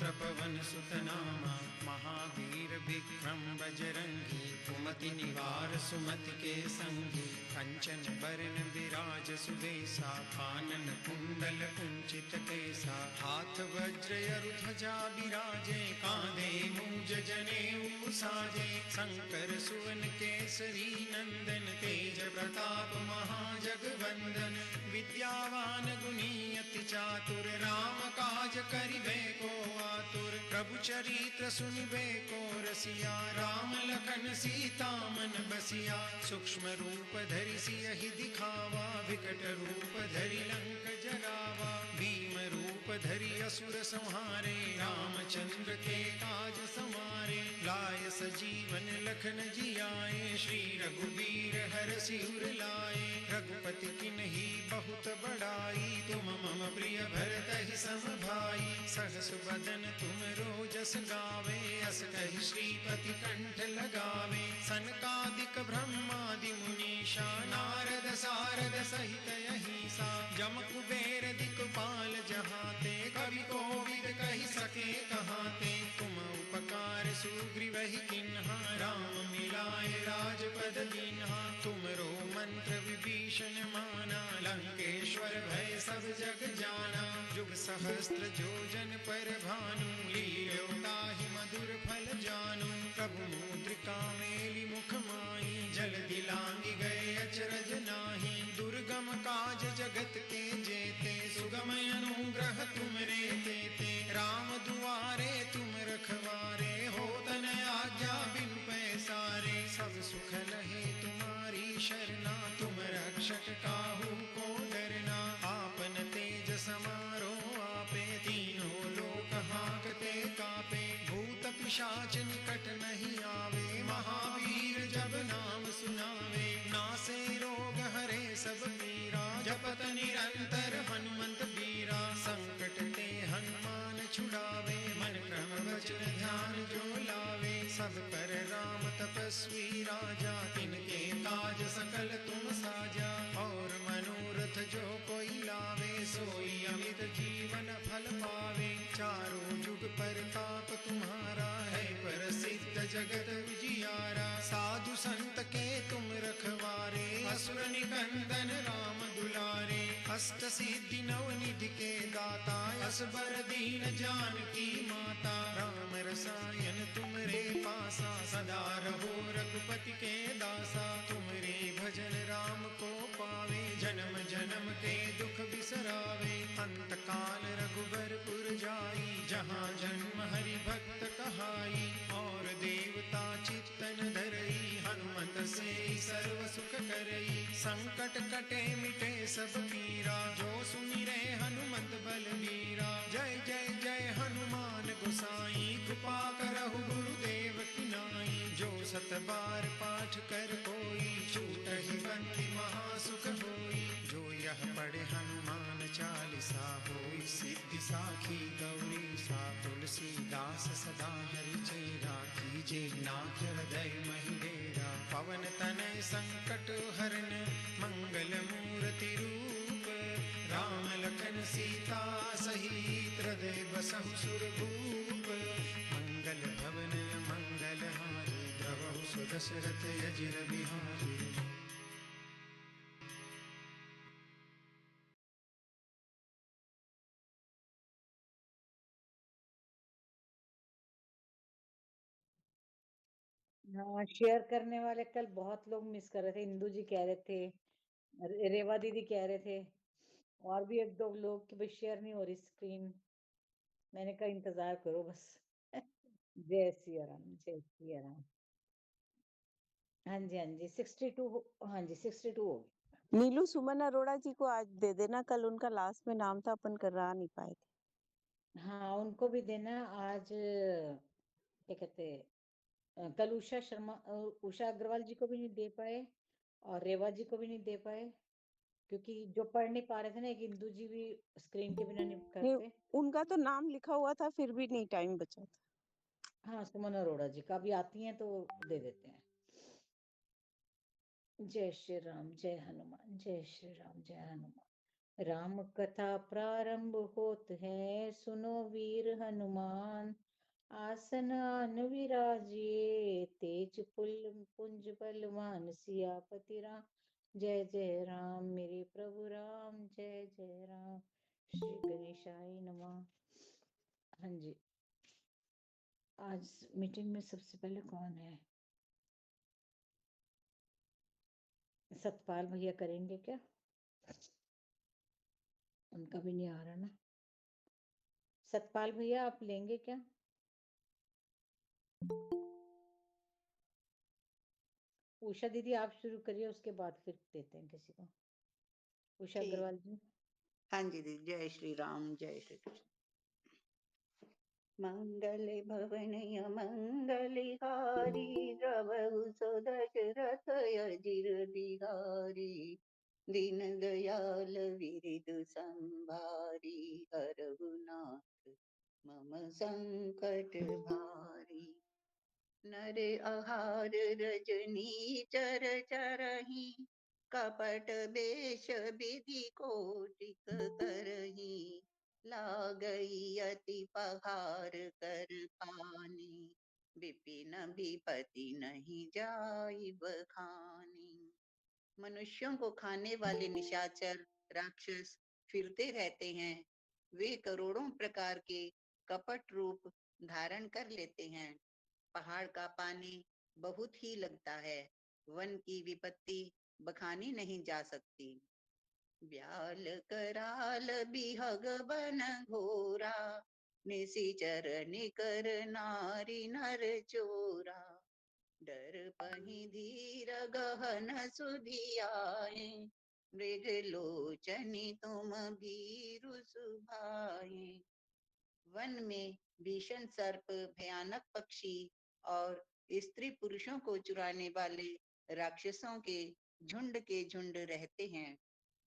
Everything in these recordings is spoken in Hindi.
पुत्र पवन सुत नामा, महावीर विक्रम बजरंगी, कुमति निवार सुमति के संगी, कंचन बरन विराज सुबेसा, कानन कुंडल कुंचित केसा, हाथ वज्र अरु ध्वजा विराजे, कांधे मूज जनेऊ साजे, शंकर सुवन केसरी नंदन, तेज प्रताप महाजगवंदन, विद्यावान गुणी अति चातुर, राम काज करिबे को आतुर, प्रभु चरित्र सुनिबे को रसिया, राम लखन सीता मन बसिया, सूक्ष्म रूप धरि सियहि दिखावा, विकट रूप धरि लंक जरावा, भीम रूप धरि असुर संहारे, रामचंद्र के काज समारे, लाय सजीवन लखन जियाए, श्री रघुवीर हरषि उर लाए, रघुपति किन्ही बहुत बड़ाई, तुम मम प्रिय भरतहि सम भाई, सहस बदन तुम रोजस गावे, अस कहि श्रीपति कंठ लगावे, सनकादिक ब्रह्मादि मुनीषा, नारद सारद सहित अहिसा, जम कुबेर दिक्पाल जहाते, कवि कोविद कहि सके कहाते, तुम उपकार सुग्रीवहि किन्हा, राम मिलाए राजपद दीन्हा, तुमरो मंत्र विभीषण माना, लंकेश्वर भय सब जग जाना, जुग सहस्त्र जोजन पर भानु, लील्यो ताहि मधुर फल जानू, प्रभु मुद्रिका मेलि मुख माहि, जलधि लांघि गए अचरज नाही, दुर्गम काज जगत के जेते, सुगम अनुग्रह तुमरे तेते, राम दुआरे तुम रखवारे, होत न आज्ञा बिनु पैसारे, सब सुख लहे तुम्हारी शरणा, तुम रक्षक काहू को डरना, आपन तेज समारो आपे, तीनों लोक हांकते कापे, भूत पिशाच निकट नहीं आवे, महावीर जब नाम सुनावे, नासे रोग हरे सब पीरा, जपत निरंतर हनुमंत बीरा, संकट ते हनुमान छुड़ावे, मन क्रम वचन ध्यान जो लावे, सब पर राम तपस्वी राजा, तिनके काज सकल तुम साजा, और मनोरथ जो कोई लावे, सोई अमित जीवन फल पावे, चारों जुग परताप तुम्हारा है, प्रसिद्ध जगत उजियारा, साधु संत के तुम रखवारे, असुर निकंदन राम दुलारे, अष्ट सिद्धि नव निधि के दाता, असबर दीन जानकी माता, राम रसायन तुमरे पासा, सदा रहो रघुपति के दासा, तुमरे भजन राम को पावे, जन्म जन्म के दुख बिसरावे, अंत काल रघुबरपुर जाई, जहाँ जन्म हरि भक्त कहाई, और देवता चित्तन धरई, हनुमत से सर्व सुख करई, संकट कटे मिटे सब पीरा, जो सुमिरे हनुमत बलबीरा, जय जय जय हनुमान गोसाई, कृपा करहु गुरुदेव की नाई, जो सत बार पाठ कर कोई, छूटहि बंदी महासुख होई, जो यह पढ़े हनुमान चालीसा, होई सिद्धि साखी गौरी सा, तुलसीदास सदा हरि चेरा, कीजे नाथ हृदय महि डेरा, पवन तनय संकट हरन, मंगल मूर्ति रूप, राम लखन सीता सहित, हृदय बसहु सुरभूप, मंगल भवन मंगल हारी, द्रवहु सुदशरथ अजिर बिहारी। हाँ, शेयर करने वाले कल बहुत लोग मिस कर रहे थे, इंदु जी कह रहे थे, रेवा दीदी कह रहे थे, और भी एक दो लोग कि भाई शेयर नहीं हो रही स्क्रीन, मैंने कहा इंतजार करो बस। जय सिया राम, जय सिया राम। हाँ जी, हाँ जी, 62, हाँ जी 62 हो गई। नीलू सुमन अरोड़ा जी को आज दे देना, कल उनका लास्ट में नाम था, अपन करा नहीं पाए थे। हाँ, उनको भी देना आज, क्या कहते हैं, कल उषा शर्मा, उषा अग्रवाल जी को भी नहीं दे पाए, और रेवा जी को भी नहीं दे पाए, क्योंकि जो पढ़ नहीं पा रहे थे ना, एक इंदु जी भी स्क्रीन के बिना नहीं नहीं, करते। उनका तो नाम लिखा हुआ था, फिर भी नहीं टाइम बचा था। हाँ, सुमन अरोड़ा जी का भी आती हैं तो दे देते हैं। जय श्री राम, जय हनुमान, जय श्री राम, जय हनुमान। राम कथा प्रारंभ होत है, सुनो वीर हनुमान। आसन आन विराजिए, तेज पुंज बलवान। सियापति राम जय जय राम, मेरे प्रभु राम जय जय राम। श्री गणेशाय नमः। हाँ जी, आज मीटिंग में सबसे पहले कौन है? सतपाल भैया करेंगे क्या? उनका भी नहीं आ रहा ना। सतपाल भैया आप लेंगे क्या? उषा दीदी आप शुरू करिए, उसके बाद फिर देते हैं किसी को। उषा ठीक। अग्रवाल जी। हाँ जी दीदी, जय श्री राम, जय श्री कृष्ण। मंगल भवन मंगलिहारी, द्रवहु सो दशरथ अजिर बिहारी। दीन दयाल विरिदु संभारी, हरहु नाथ मम संकट भारी। नर आहार रजनी चर चरही, कपट बेश विधि कोटिक करही। लागई अति पहार कर पानी, विपिन विपति नहीं जाई बखानी। मनुष्यों को खाने वाले निशाचर राक्षस फिरते रहते हैं। वे करोड़ों प्रकार के कपट रूप धारण कर लेते हैं। पहाड़ का पानी बहुत ही लगता है, वन की विपत्ति बखानी नहीं जा सकती। ब्याल कराल बिहग बन घोरा, निशिचर निकर नारी नर चोरा। डर पही धीर गहन सुधियाए, मृग लोचनी तुम भीरु सुभाए। वन में भीषण सर्प, भयानक पक्षी और स्त्री पुरुषों को चुराने वाले राक्षसों के झुंड रहते हैं।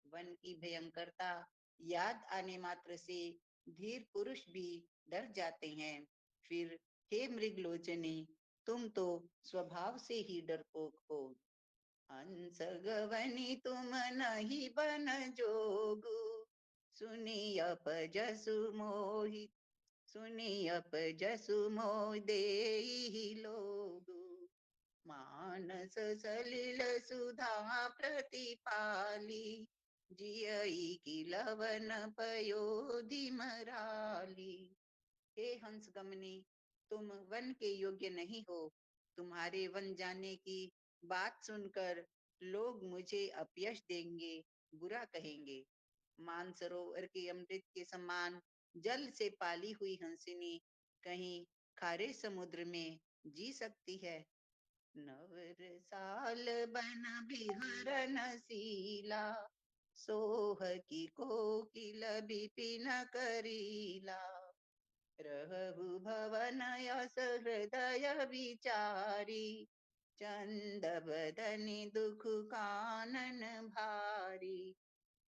वन की भयंकरता याद आने मात्र से धीर पुरुष भी डर जाते हैं। फिर हे मृगलोचनी, तुम तो स्वभाव से ही डरपोक हो। हंस गवनी तुम नहीं बन जोगु, सुनी अपजसु मोहि। सुनी अपजसु मोह देहि लोगु, मानस सलिल सुधा प्रतिपाली। जियई की लवन पयोधि मराली। हे हंस गमनी, तुम वन के योग्य नहीं हो। तुम्हारे वन जाने की बात सुनकर लोग मुझे अपयश देंगे, बुरा कहेंगे। मानसरोवर के अमृत के समान जल से पाली हुई हंसिनी कहीं खारे समुद्र में जी सकती है? नवर साल बन बिहरन सीला, सोह की कोकिल बिपिन करीला। रहु भवन यस हृदय विचारी, चंद बदनी दुख कानन भारी।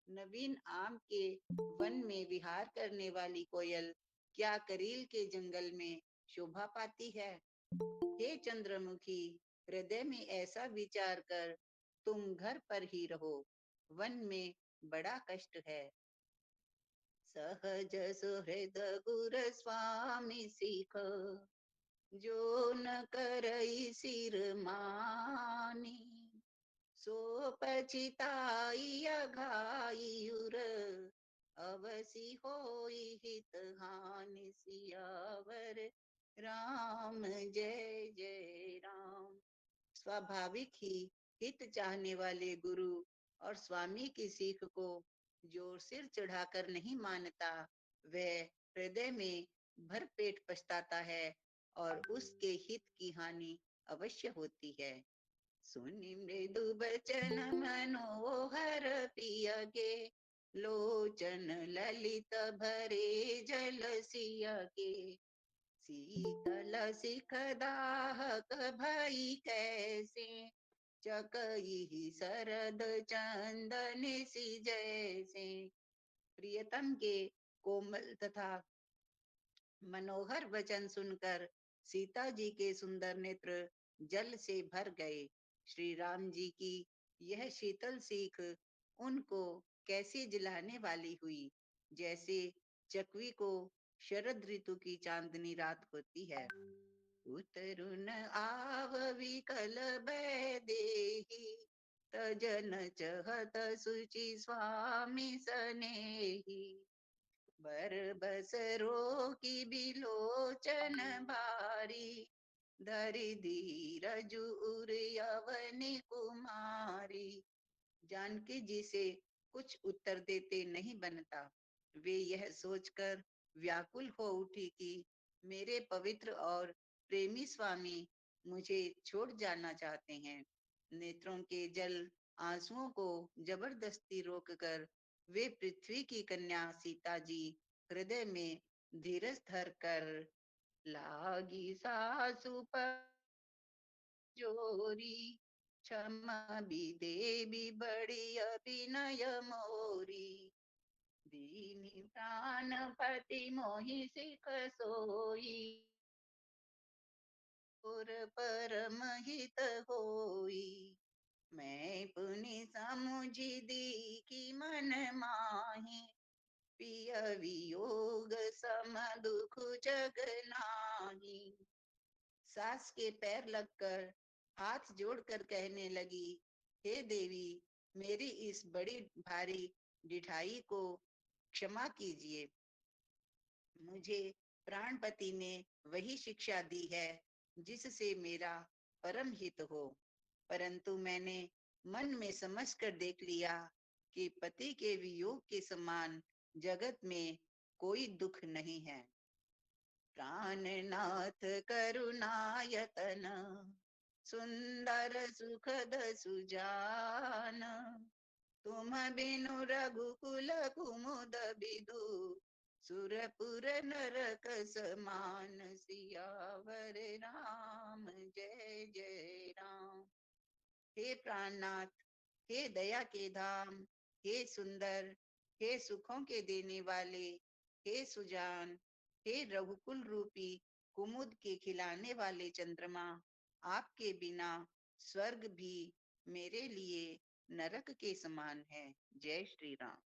नवीन आम के वन में विहार करने वाली कोयल क्या करील के जंगल में शोभा पाती है? हे चंद्रमुखी, हृदय में ऐसा विचार कर तुम घर पर ही रहो, वन में बड़ा कष्ट है। सहज सुहृद गुर स्वामी सीख, जो न करई सिर मानी। सो पछिताई अघाई उर, अवसि होई हित हानि। सियावर राम जय जय राम। स्वाभाविक ही हित चाहने वाले गुरु और स्वामी की सीख को जो सिर चढ़ाकर नहीं मानता, वह हृदय में भर पेट पछताता है और उसके हित की हानि अवश्य होती है। सुनि मृदु बचन मनोहर पिय के, लोचन ललित भरे जल सिय के। शीतल सिख दाहक भई कैसे, चकई शरद चंदन सी जैसे। प्रियतम के कोमल तथा मनोहर वचन सुनकर सीता जी के सुंदर नेत्र जल से भर गए। श्री राम जी की यह शीतल सीख उनको कैसी जलाने वाली हुई, जैसे चकवी को शरद ऋतु की चांदनी रात होती है। उतरुन आव विकल देही, तजन चहत सुचि स्वामी सनेही। बर बसरो की बिलोचन बारी, धरि धीरज उर यवनि कुमारी। जानकी जी से कुछ उत्तर देते नहीं बनता। वे यह सोचकर व्याकुल हो उठी कि मेरे पवित्र और प्रेमी स्वामी मुझे छोड़ जाना चाहते हैं। नेत्रों के जल आंसुओं को जबरदस्ती रोककर वे पृथ्वी की कन्या सीता जी हृदय में धीरज धर कर लागी सासु पर जोरी, क्षमा भी देवी बड़ी अभिनय मोरी। दीनी प्राणपति मोहि सिख सोई, और परम हित होई। मैं पुनि समुझी दी की मन माही, पिय वियोग सम दुख जग नाही। सास के पैर लगकर हाथ जोड़कर कहने लगी, हे देवी, मेरी इस बड़ी भारी डिठाई को क्षमा कीजिए। मुझे प्राणपति ने वही शिक्षा दी है जिससे मेरा परम हित हो, परंतु मैंने मन में समझ कर देख लिया कि पति के वियोग के समान जगत में कोई दुख नहीं है। प्राणनाथ करुणायतन, सुंदर सुखद सुजान। तुम बिनु रघुकुल कुमुद बिदु, सुरपुर नरक समान। सियावर राम जय जय राम। हे प्राणनाथ, हे दया के धाम, हे सुंदर, हे सुखों के देने वाले, हे सुजान, हे रघुकुल रूपी कुमुद के खिलाने वाले चंद्रमा, आपके बिना स्वर्ग भी मेरे लिए नरक के समान है। जय श्री राम।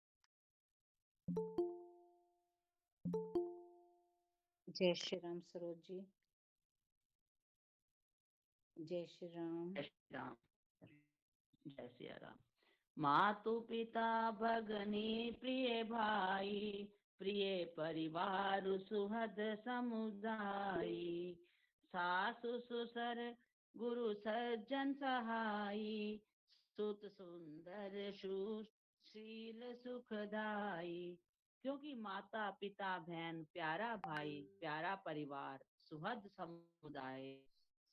जय श्री राम सरोज जी। जय श्री राम। जय श्री राम। जय श्री राम। मातु पिता भगनी प्रिय भाई, प्रिय परिवार सुहद समुदाय। सासु ससुर गुरु सज्जन सहाई, सुत सुंदर सुशील सुखदाई। क्योंकि माता पिता बहन प्यारा भाई प्यारा परिवार सुहद समुदाय,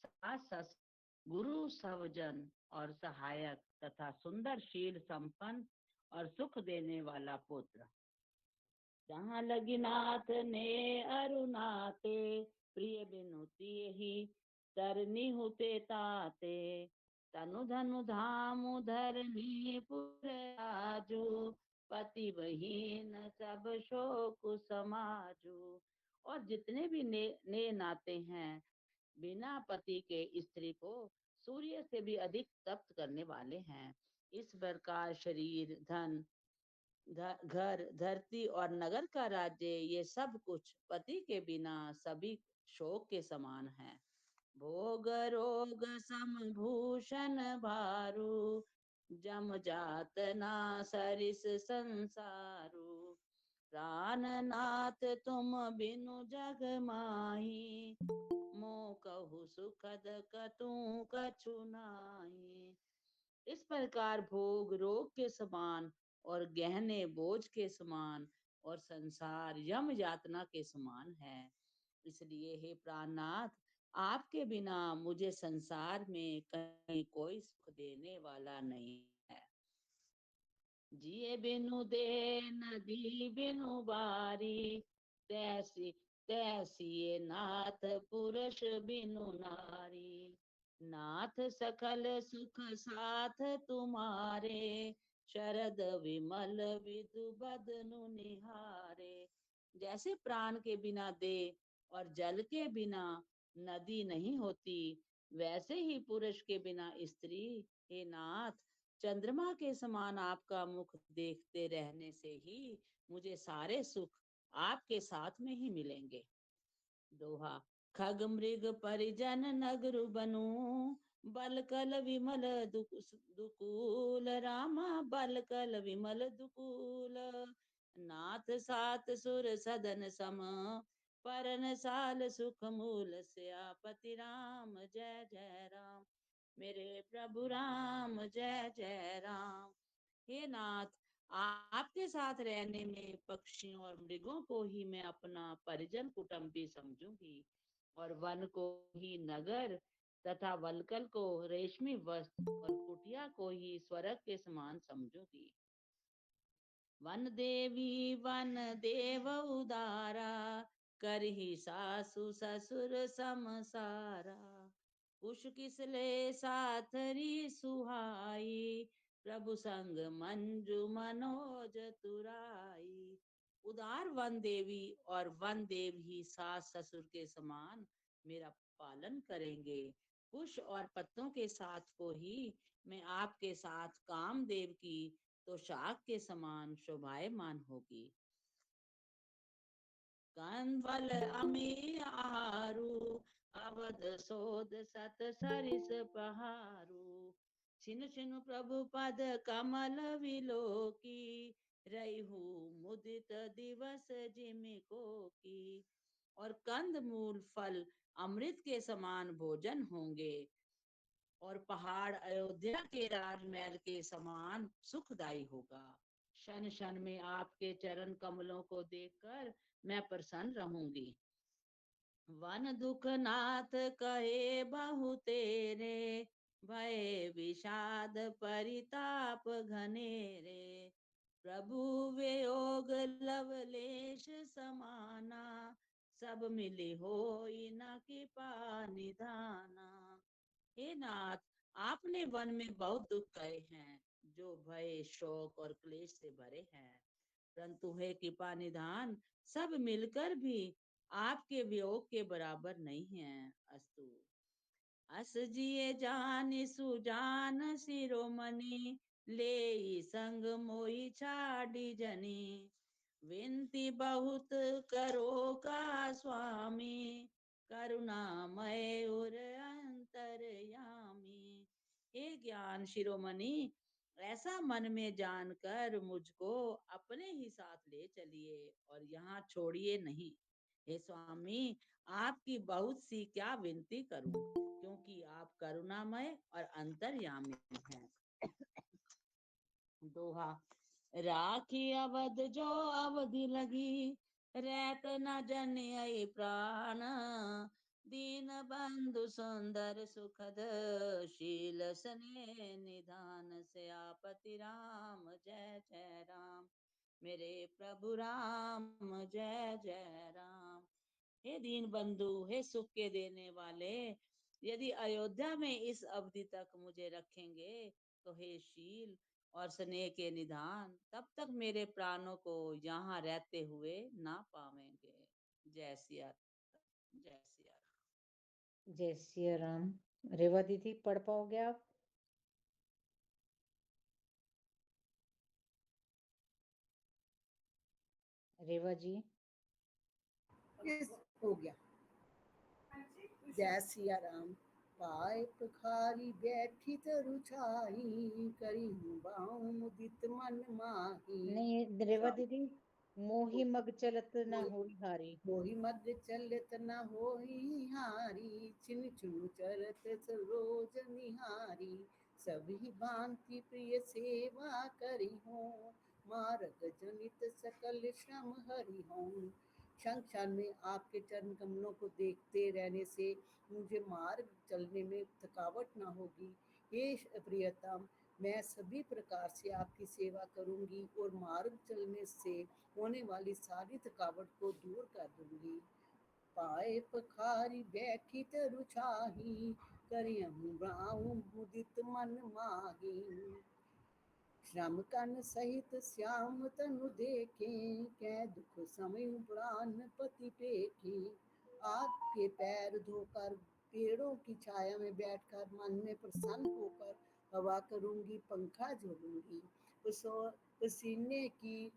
सास ससुर गुरु सवजन और सहायक तथा सुंदर शील संपन्न और सुख देने वाला पुत्र। जहाँ लगी नाथ ने अरुणाते, प्रिय बिनुती ही तरनी हुते ताते। तनु धनु धाम धरनी पुर आजू, पति बहीन सब शोक समाजू। और जितने भी ने नाते हैं, बिना पति के स्त्री को सूर्य से भी अधिक तप्त करने वाले हैं। इस प्रकार शरीर, धन, घर, धरती और नगर का राज्य, ये सब कुछ पति के बिना सभी शोक के समान है। भोग रोग सम भूषण भारू, जम जात ना सरिस संसारू। प्राणनाथ तुम बिनु जग माही, मोह कहु सुखद कतु कछु नाहि। इस प्रकार भोग रोग के समान और गहने बोझ के समान और संसार यम यातना के समान है। इसलिए हे प्राणनाथ, आपके बिना मुझे संसार में कहीं कोई सुख देने वाला नहीं है। जिए बिनु दे नदी बिनु बारी, तैसी तैसी नाथ पुरुष बिनु नारी। नाथ सकल सुख साथ तुम्हारे, शरद विमल विदु बदनु निहारे। जैसे प्राण के बिना दे और जल के बिना नदी नहीं होती, वैसे ही पुरुष के बिना स्त्री, हे नाथ, चंद्रमा के समान आपका मुख देखते रहने से ही मुझे सारे सुख आपके साथ में ही मिलेंगे। दोहा। खग मृग परिजन नगर बनु, बल कल विमल दुकूल रामा, बल कल विमल दुकूल। नाथ सात सुर सदन सम, परन साल सुख मूल सियापति राम। जय जय राम। मेरे प्रभु राम जय जय राम। हे नाथ, आपके साथ रहने में पक्षियों और मृगों को ही मैं अपना परिजन कुटुंबी समझूंगी, और वन को ही नगर तथा वलकल को रेशमी वस्त्र और कुटिया को ही स्वर्ग के समान समझूंगी। वन देवी वन देव उदारा, करही सासु ससुर समसारा। कुश किसले साथरी सुहाई, प्रभु संग मंजू मनोज तुराई। उदार वन देवी और वन देव ही सास ससुर के समान मेरा पालन करेंगे। कुश और पत्तों के साथ को ही मैं आपके साथ कामदेव की तो शाक के समान शोभायमान होगी। कंवल अमी आहारू, अवध सोद सत सरिस पहारू। छिनु छिनु प्रभु पद कमल विलोकी, रही मुदित दिवस जिमिको की। और कंद मूल फल अमृत के समान भोजन होंगे, और पहाड़ अयोध्या के राजमहल के समान सुखदायी होगा। क्षण क्षण में आपके चरण कमलों को देखकर मैं प्रसन्न रहूंगी। वन दुख नाथ कहे बहु तेरे, भय विषाद परिताप घनेरे। प्रभु वियोग लवलेश समाना, सब मिले होई न कृपा निधाना। हे नाथ, आपने वन में बहुत दुख कहे हैं, जो भय शोक और क्लेश से भरे हैं, परंतु हे कृपा निधान, सब मिलकर भी आपके वियोग के बराबर नहीं है। अस्तु। अस जिए जान सुजान शिरोमणि, ले संग मोहि छाड़ी जनी। विनती बहुत करो का स्वामी, करुणामय और अंतर्यामी। हे ज्ञान शिरोमणि, ऐसा मन में जानकर मुझको अपने ही साथ ले चलिए और यहाँ छोड़िए नहीं। हे स्वामी, आपकी बहुत सी क्या विनती करूं, क्योंकि आप करुणामय और अंतर्यामी हैं। दोहा। राखी अवध जो अवधि लगी, रैत न जन्य प्राण। दीन बंधु सुंदर सुखद, शील सने निधान सियापति राम। जय जय राम। मेरे प्रभु राम जय जय राम। हे दीन बंधु, हे सुख के देने वाले, यदि अयोध्या में इस अवधि तक मुझे रखेंगे, तो हे शील और स्नेह के निधान, तब तक मेरे प्राणों को यहाँ रहते हुए ना पावेंगे। जय सिया जय सिया राम। जय सिया राम। रेवा दीदी पढ़ पाओगे आप? रेवा जी। यस, हो गया। जय सिया राम। पाए पखारी बैठी तरु छाई, करी बाऊ मुदित मन माही। नहीं रेवा दीदी, मोही मग चलत न होई हारी। मोहि मद चलत न होई हारी, छिन छुन चरत सरोज निहारी। सभी भांति प्रिय सेवा करी हो, मार्ग जनित सकल श्रम हरि हो। क्षण क्षण में आपके चरण कमलों को देखते रहने से मुझे मार्ग चलने में थकावट न होगी। हे प्रियतम, मैं सभी प्रकार से आपकी सेवा करूंगी और मार्ग चलने से होने वाली सारी थकावट को दूर कर दूंगी। पाए पखारी बैठी तरु छाही, करियम राहु मुदित मन माही। श्रम कन सहित श्याम तनु देखे, कै दुख समय प्राण पति पेखे। आपके पैर धोकर पेड़ों की छाया में बैठकर मन में प्रसन्न होकर हवा करूंगी पंखा झोलूंगी। पसीने की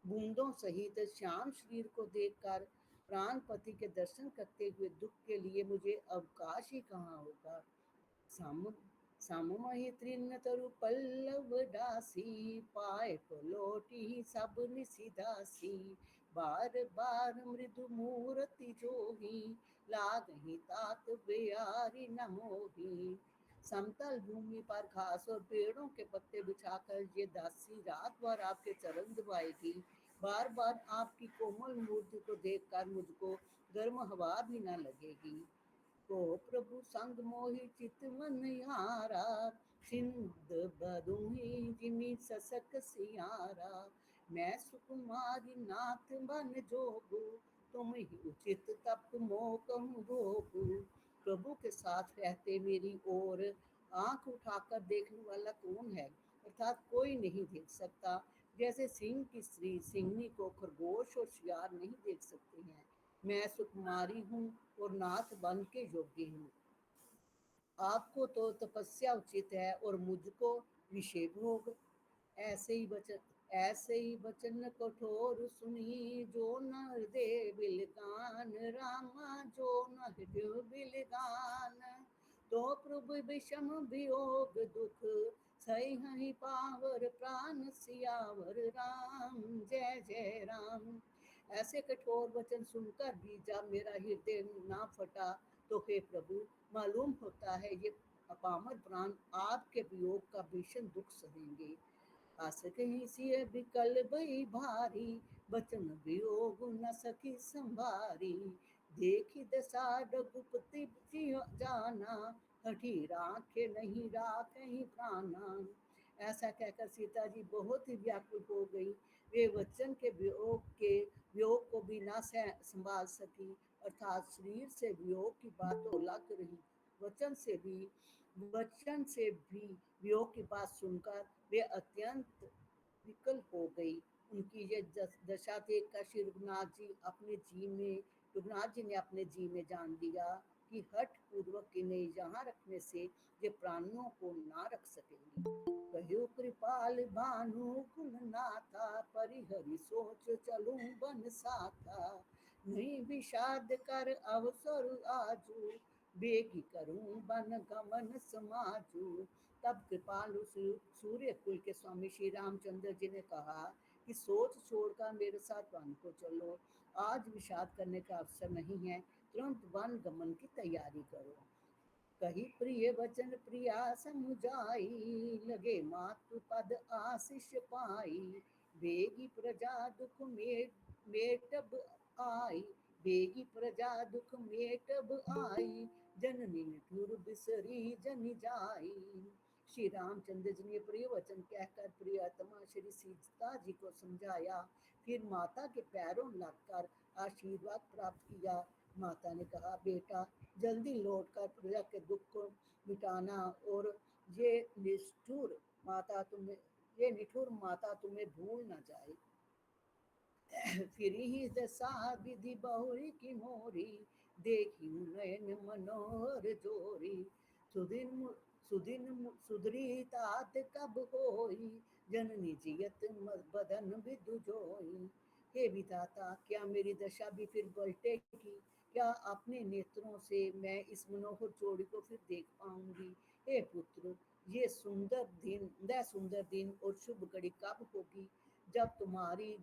बूंदों सहित श्याम शरीर को देखकर प्राणपति के दर्शन करते हुए दुख के लिए मुझे अवकाश ही कहाँ होगा। सम सममहि तृण तरु पल्लव दासी, पाए को लोटी सब निसिदासी। बार बार मृदु मूर्ति जोही, लागहि तात बेयारी न मोही। समतल भूमि पर घास और पेड़ों के पत्ते बिछाकर ये दासी रात भर आपके चरण दबाएगी। बार बार आपकी कोमल मूर्ति को देखकर मुझको गर्म हवा भी न लगेगी। को प्रभु संग मोहि चित मन यारा, सिंध बदुहि जिमि ससक सियारा। मैं सुकुमारी नाथ बन जोगु, तुम ही उचित तप मोकहु भोगु। प्रभु के साथ रहते मेरी ओर आंख उठाकर देखने वाला कौन है, अर्थात कोई नहीं देख सकता। जैसे सिंह की स्त्री सिंहनी को खरगोश और शियार नहीं देख सकते हैं, मैं सुकुमारी हूँ और नाथ बन के योग्य हूँ। आपको तो तपस्या उचित है और मुझको विषय भोग। ऐसे ही वचन कठोर सुनी, जो न हृदय बिलगान रामा, जो न हृदय बिलगान। तो प्रभु विषम वियोग दुख, सही हहि पावर प्राण सियावर राम। जय जय राम। ऐसे कठोर वचन सुनकर भी जब मेरा हृदय ना फटा, तो हे प्रभु मालूम होता है ये अपामर प्राण आपके वियोग का भीषण दुख सहेंगे। आस कहीं सिय बिकल बई भारी, बचन वियोग न सकी संभारी। देखी दशा रघुपति जाना, हठी राखे नहीं राखे प्राणा। ऐसा कहकर सीता जी बहुत ही व्याकुल हो गई। वे वचन के वियोग को भी ना संभाल सकी, अर्थात शरीर से वियोग की बात तो अलग रही, वचन से भी वियोग की बात सुनकर वे अत्यंत विकल हो गई। उनकी ये दशा देखकर श्री रघुनाथ जी ने अपने जी में जान लिया कि हठ पूर्वक इन्हें यहाँ रखने से ये प्राणों को ना रख सकेंगी। कहो कृपाल भानु कुल नाथा, परिहरि सोच चलूं बन साथा। नहीं विषाद कर अवसर आजू, बेगी करूं बन गमन समाजू। तब कृपालु सूर्य कुल के स्वामी श्री रामचंद्र जी ने कहा कि सोच छोड़कर मेरे साथ वन को चलो। आज विषाद करने का अवसर नहीं है, तुरंत वन गमन की तैयारी करो। कही प्रिय वचन प्रिया समुझाई, लगे मातु पद आशीष पाई। बेगी प्रजा दुख मेटब आई, बेगी प्रजा दुख मेटब आई। जननी निठुर बिसरी जन जाई। श्री रामचंद्र जी ने प्रिय वचन कहकर प्रियतमा श्री सीता जी को समझाया, फिर माता के पैरों लगकर आशीर्वाद प्राप्त किया। माता ने कहा, बेटा जल्दी लौटकर प्रजा के दुख को मिटाना, और ये निष्ठुर माता तुम्हें भूल न जाए। फिर ही दशा विधि बहुरी की मोरी, देखी नयन मनोहर जोरी। सुधरी तात कब होई, जननी जियत बदन विदु जोई। हे विधाता, क्या मेरी दशा भी फिर पलटेगी? क्या अपने नेत्रों से मैं इस मनोहर जोड़ी को फिर देख पाऊंगी? हे पुत्र, ये सुंदर दिन और शुभ घड़ी कब होगी, जब तुम्हारी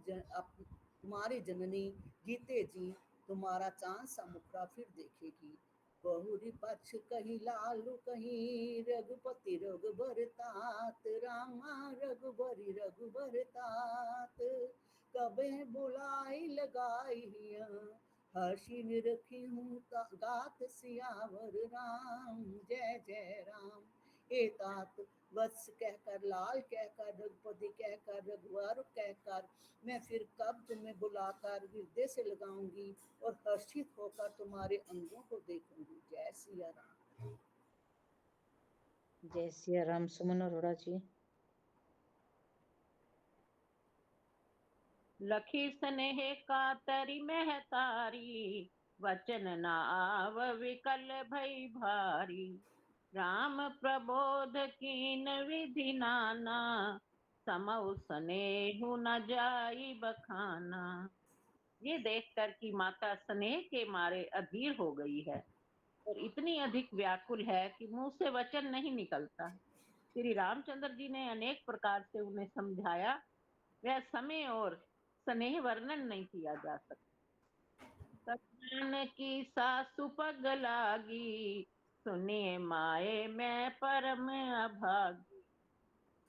जननी जीते जी तुम्हारा चांद सा मुखड़ा फिर देखेगी। बहुरी पक्ष कही लालू कहीं, रघुपति रघुबर तात रामा, रघुबर तात। कबे बुलाई लगाई, हर्षि निरखी हूँ गात सियावर राम। जय जय राम। हे तात, वत्स कहकर, लाल कहकर, रघुपति कहकर, रघुवर कहकर मैं फिर कब तुम्हें बुलाकर हृदय से लगाऊंगी और हर्षित होकर तुम्हारे अंगों को देखूंगी। जय सिया राम। जय सिया राम। सुमन अरोड़ा जी। लखी स्नेह कातरी महतारी, वचन न आव विकल भई भारी। राम प्रबोध कीन विधि नाना, समउ स्नेहु न जाई बखाना। ये देखकर कि माता स्नेह के मारे अधीर हो गई है और इतनी अधिक व्याकुल है कि मुंह से वचन नहीं निकलता। श्री रामचंद्र जी ने अनेक प्रकार से उन्हें समझाया, वह समय और स्नेह वर्णन नहीं किया जा सकता। सतन की सासु पग लागी, सुनिए माए मैं परम अभागी।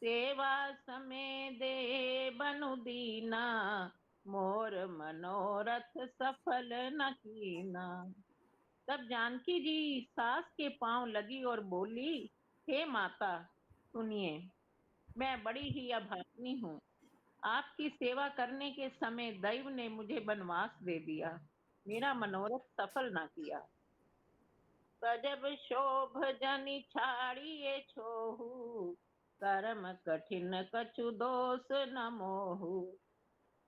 सेवा समय दे बनु दीना, मोर मनोरथ सफल न कीना। तब जानकी जी सास के पांव लगी और बोली, हे माता सुनिए, मैं बड़ी ही अभागिनी हूँ। आपकी सेवा करने के समय दैव ने मुझे वनवास दे दिया, मेरा मनोरथ सफल ना किया। तजब शोभ जनि छाड़िए छोहू, कर्म कठिन कछु दोष न मोहू।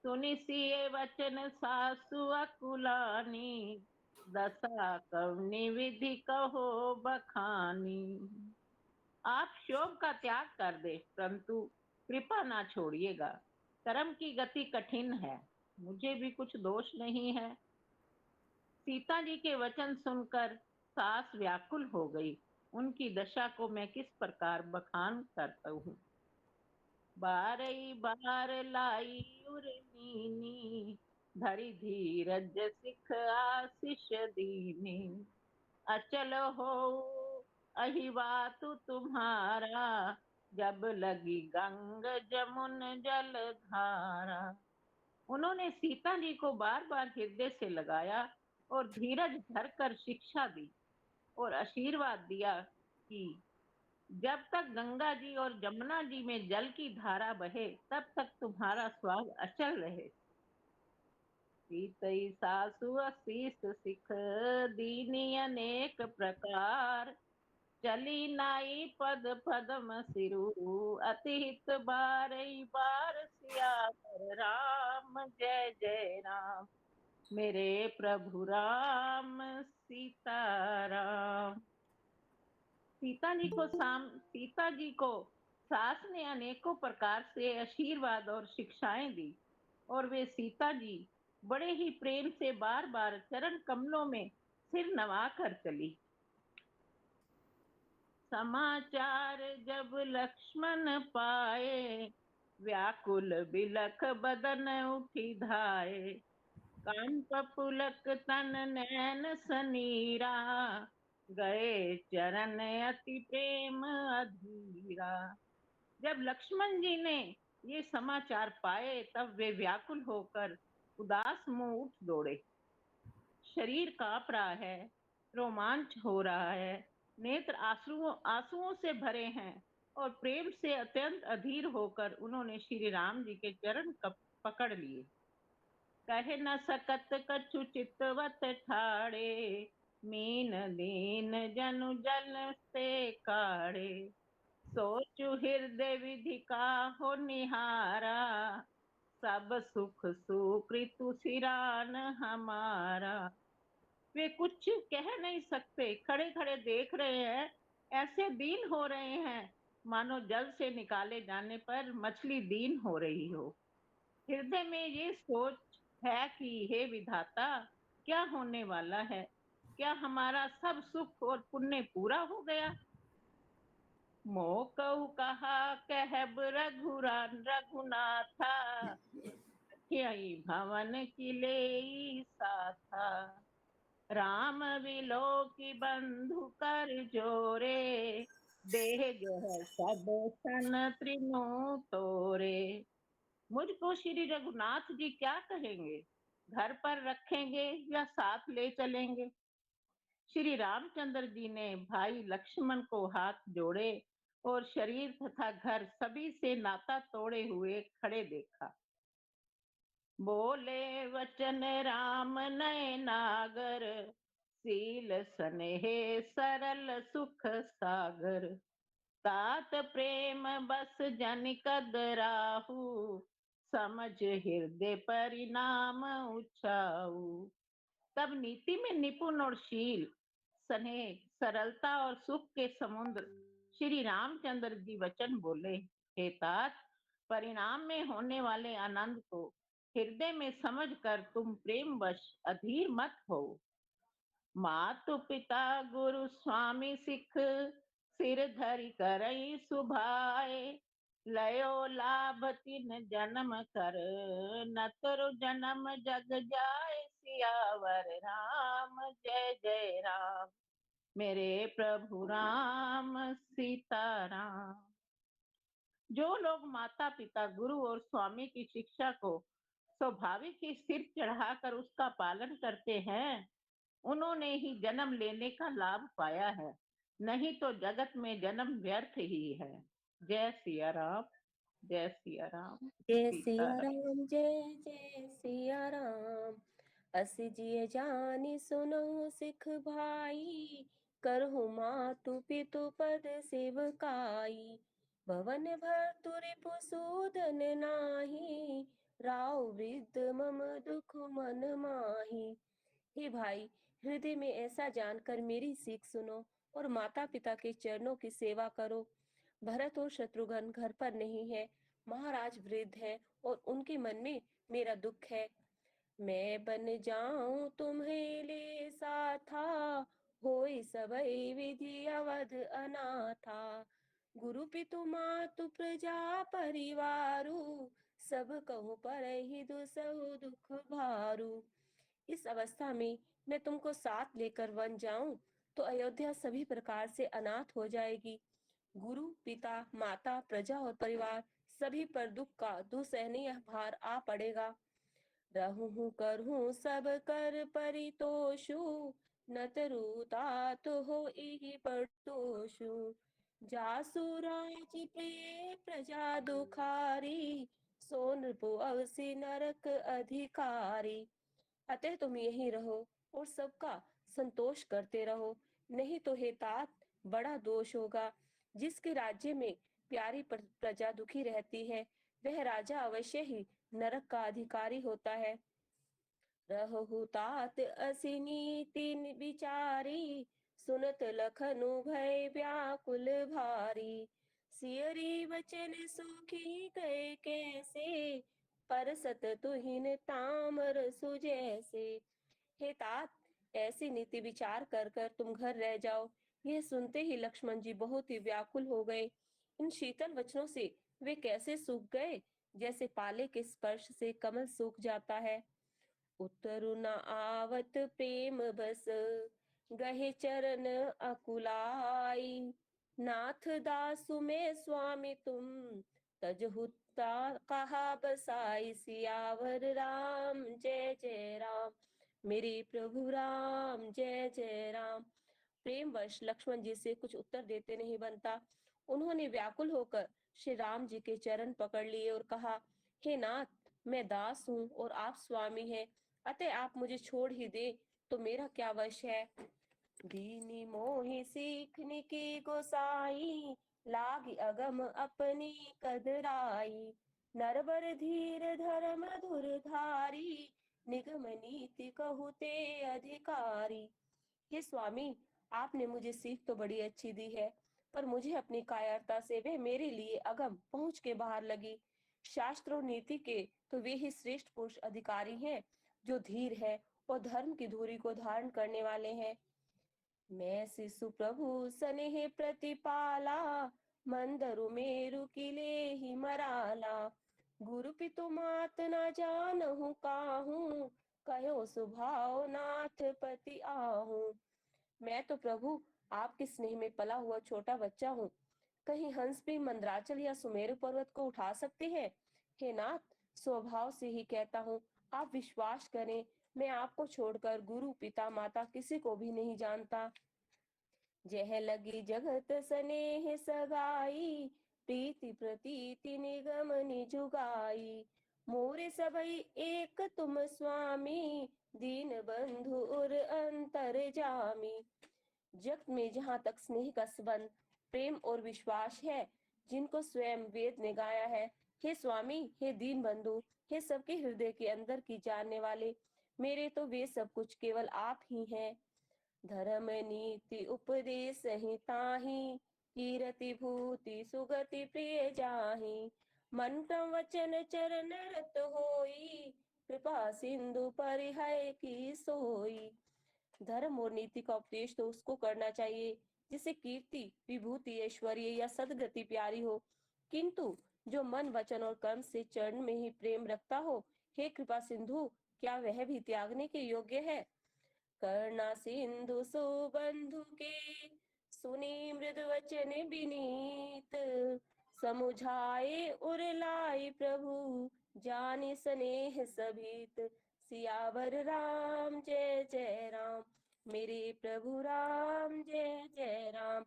सुनि सिए वचन सासु अकुलानी, दशा कवनि विधि कहो बखानी। आप शोभ का त्याग कर दे, परंतु कृपा ना छोड़िएगा। कर्म की गति कठिन है, मुझे भी कुछ दोष नहीं है। सीता जी के वचन सुनकर सास व्याकुल हो गई। उनकी दशा को मैं किस प्रकार बखान करता हूँ। बारई बार लाई उर्मीनी, धरि धीरज सिख आशीष दीनी। अचल हो अहिवातु तुम्हारा, जब लगी गंग जमुन जल धारा। उन्होंने सीता जी को बार बार हृदय से लगाया और धीरज धरकर शिक्षा दी और आशीर्वाद दिया कि जब तक गंगा जी और जमुना जी में जल की धारा बहे, तब तक तुम्हारा स्वाद अचल रहे। सीतई सासु असीस सिख, दीनी अनेक प्रकार। चली नाई पद पदम सिरु, अति हित बारई बार सियावर। राम जय जय राम, मेरे प्रभु राम सीताराम। सीता जी को सास ने अनेकों प्रकार से आशीर्वाद और शिक्षाएं दी और वे सीता जी बड़े ही प्रेम से बार बार चरण कमलों में सिर नवा कर चली। समाचार जब लक्ष्मण पाए, व्याकुल बिलख बदन उठी धाये। कांप पुलक तन नैन सनीरा, गए चरण अति प्रेम अधीरा। जब लक्ष्मण जी ने ये समाचार पाए, तब वे व्याकुल होकर उदास मुंह उठ दौड़े। शरीर कांप रहा है, रोमांच हो रहा है, नेत्र आंसुओं से भरे हैं और प्रेम से अत्यंत अधीर होकर उन्होंने श्री राम जी के चरण पकड़ लिए। कह न सकत कछु चितवत ठाड़े, मीन दीन जनु जल से काढ़े। सोचु हृदय विधि का हो निहारा, सब सुख सुकृतु सिरान हमारा। वे कुछ कह नहीं सकते, खड़े खड़े देख रहे हैं, ऐसे दीन हो रहे हैं मानो जल से निकाले जाने पर मछली दीन हो रही हो। हृदय में ये सोच है कि हे विधाता, क्या होने वाला है? क्या हमारा सब सुख और पुण्य पूरा हो गया? मोकऊ कहा कहब रघुनाथा, यही भवन की ले साथा। राम विलो की बंधु कर जोरे, देह जो सब सन त्रिनो तोरे। मुझको श्री रघुनाथ जी क्या कहेंगे? घर पर रखेंगे या साथ ले चलेंगे? श्री रामचंद्र जी ने भाई लक्ष्मण को हाथ जोड़े और शरीर तथा घर सभी से नाता तोड़े हुए खड़े देखा। बोले वचन राम नए नागर, सील स्नेह सरल सुख सागर। तात प्रेम बस जन कद राहु, समझ हृदय परिणाम उछाऊ। तब नीति में निपुण और शील स्नेह, सरलता और सुख के समुद्र श्री रामचंद्र जी वचन बोले। हे तात, परिणाम में होने वाले आनंद को हृदय में समझकर तुम प्रेमवश अधीर मत हो। मातु पिता गुरु स्वामी सिख, सिर धरि करई सुभाए। लयो लाभ तिन जन्म कर, न तरु जन्म जग जाए। सियावर राम जय जय राम, मेरे प्रभु राम सीताराम। जो लोग माता पिता गुरु और स्वामी की शिक्षा को स्वाभाविक ही सिर चढ़ाकर उसका पालन करते हैं, उन्होंने ही जन्म लेने का लाभ पाया है, नहीं तो जगत में जन्म व्यर्थ ही है। जय सिया राम, जय सिया राम, जय सिया सीताराम। राम, जय जय सिया राम। अस जिय जानि सुनो सिख भाई, करहु मातु पितु पद सेवकाई। भवन भर्तु रिपुसूदन नाही, राव वृद्ध मम दुख मन माही। हे भाई, हृदय में ऐसा जानकर मेरी सीख सुनो और माता पिता के चरणों की सेवा करो। भरत और शत्रुघ्न घर पर नहीं है, महाराज वृद्ध है और उनके मन में मेरा दुख है। मैं बन जाऊं तुम्हें ले साथा, होई सबई विधि अवध अनाथा। गुरु पितु मातु प्रजा परिवारु, सब कहूँ पर ही दुसहु दुख भारू। इस अवस्था में मैं तुमको साथ लेकर वन जाऊं तो अयोध्या सभी प्रकार से अनाथ हो जाएगी। गुरु पिता माता प्रजा और परिवार सभी पर दुख का दुसहनीय भार आ पड़ेगा। रहूं करहूं सब कर परितोषु, न तरु तात हो इहि परतोषु। जासु राज प्रिय प्रजा दुखारी, सो नृपो अवसि नरक अधिकारी। अतः तुम यहीं रहो और सबका संतोष करते रहो, नहीं तो हे तात बड़ा दोष होगा। जिसके राज्य में प्यारी प्रजा दुखी रहती है, वह राजा अवश्य ही नरक का अधिकारी होता है। रहु तात असी नीति विचारी, सुनत लखनु भय व्याकुल भारी। सियरी वचन सुखी गए कैसे, परसत तुहिन तामर सुजैसे। हे तात, ऐसी नीति विचार कर कर तुम घर रह जाओ। यह सुनते ही लक्ष्मण जी बहुत ही व्याकुल हो गए। इन शीतल वचनों से वे कैसे सूख गए, जैसे पाले के स्पर्श से कमल सूख जाता है। उतरु न आवत प्रेम बस, गहे चरण अकुलाई। नाथ दासु में स्वामी तुम, तजहु कहा बसाई। सियावर राम जय जय राम, मेरे प्रभु राम जय जय राम। प्रेमवश लक्ष्मण जी से कुछ उत्तर देते नहीं बनता। उन्होंने व्याकुल होकर श्री राम जी के चरण पकड़ लिए और कहा, हे नाथ, मैं दास हूँ और आप स्वामी हैं, अतः आप मुझे छोड़ ही दे तो मेरा क्या वश है। दीनी मोहि सीखने की गोसाई, लागी अगम अपनी कदराई। नरवर धीर धर्म धुरधारी, निगम नीति कहूते अधिकारी। हे स्वामी, आपने मुझे सीख तो बड़ी अच्छी दी है, पर मुझे अपनी कायरता से वे मेरे लिए अगम पहुंच के बाहर लगी। शास्त्र और नीति के तो वे ही श्रेष्ठ पुरुष अधिकारी हैं, जो धीर है और धर्म की धुरी को धारण करने वाले हैं। मैं शिशु प्रभु स्नेह प्रतिपाला, मंदरु मेरु किले ही मराला। गुरु पितु मात न जानहु काहू, कहो सुभाव नाथ पति आहू। मैं तो प्रभु आपके स्नेह में पला हुआ छोटा बच्चा हूँ। कहीं हंस भी मंदराचल या सुमेरु पर्वत को उठा सकते हैं? हे नाथ, स्वभाव से ही कहता हूँ, आप विश्वास करें, मैं आपको छोड़कर गुरु पिता माता किसी को भी नहीं जानता। जह लगी जगत स्नेह सगाई, प्रीति प्रतीति निगम निजुगाई। मोरे सबई एक तुम स्वामी, दीन बंधु उर अंतर जामी। जगत में जहाँ तक स्नेह का संबंध, प्रेम और विश्वास है, जिनको स्वयं वेद ने गाया है, हे स्वामी, हे दीन बंधु, हे सबके हृदय के अंदर की जानने वाले, मेरे तो वे सब कुछ केवल आप ही हैं। धर्म नीति उपदेश ही ताहि, कीरति भूति सुगति प्रिय जाहि। मन क्रम वचन चरण रत होई, कृपा सिंधु परिहय की सोई। धर्म और नीति का उपदेश तो उसको करना चाहिए जिसे कीर्ति, विभूति, ऐश्वर्य या सदगति प्यारी हो, किंतु जो मन, वचन और कर्म से चरण में ही प्रेम रखता हो, हे कृपा सिंधु, क्या वह भी त्यागने के योग्य है? करुणा सिंधु सुबंधु के, सुनी मृदु वचन विनीत। समुझाए उर लाई प्रभु, जानि स्नेह सभीत। सियावर राम जय जय राम, मेरे प्रभु राम जय जय राम।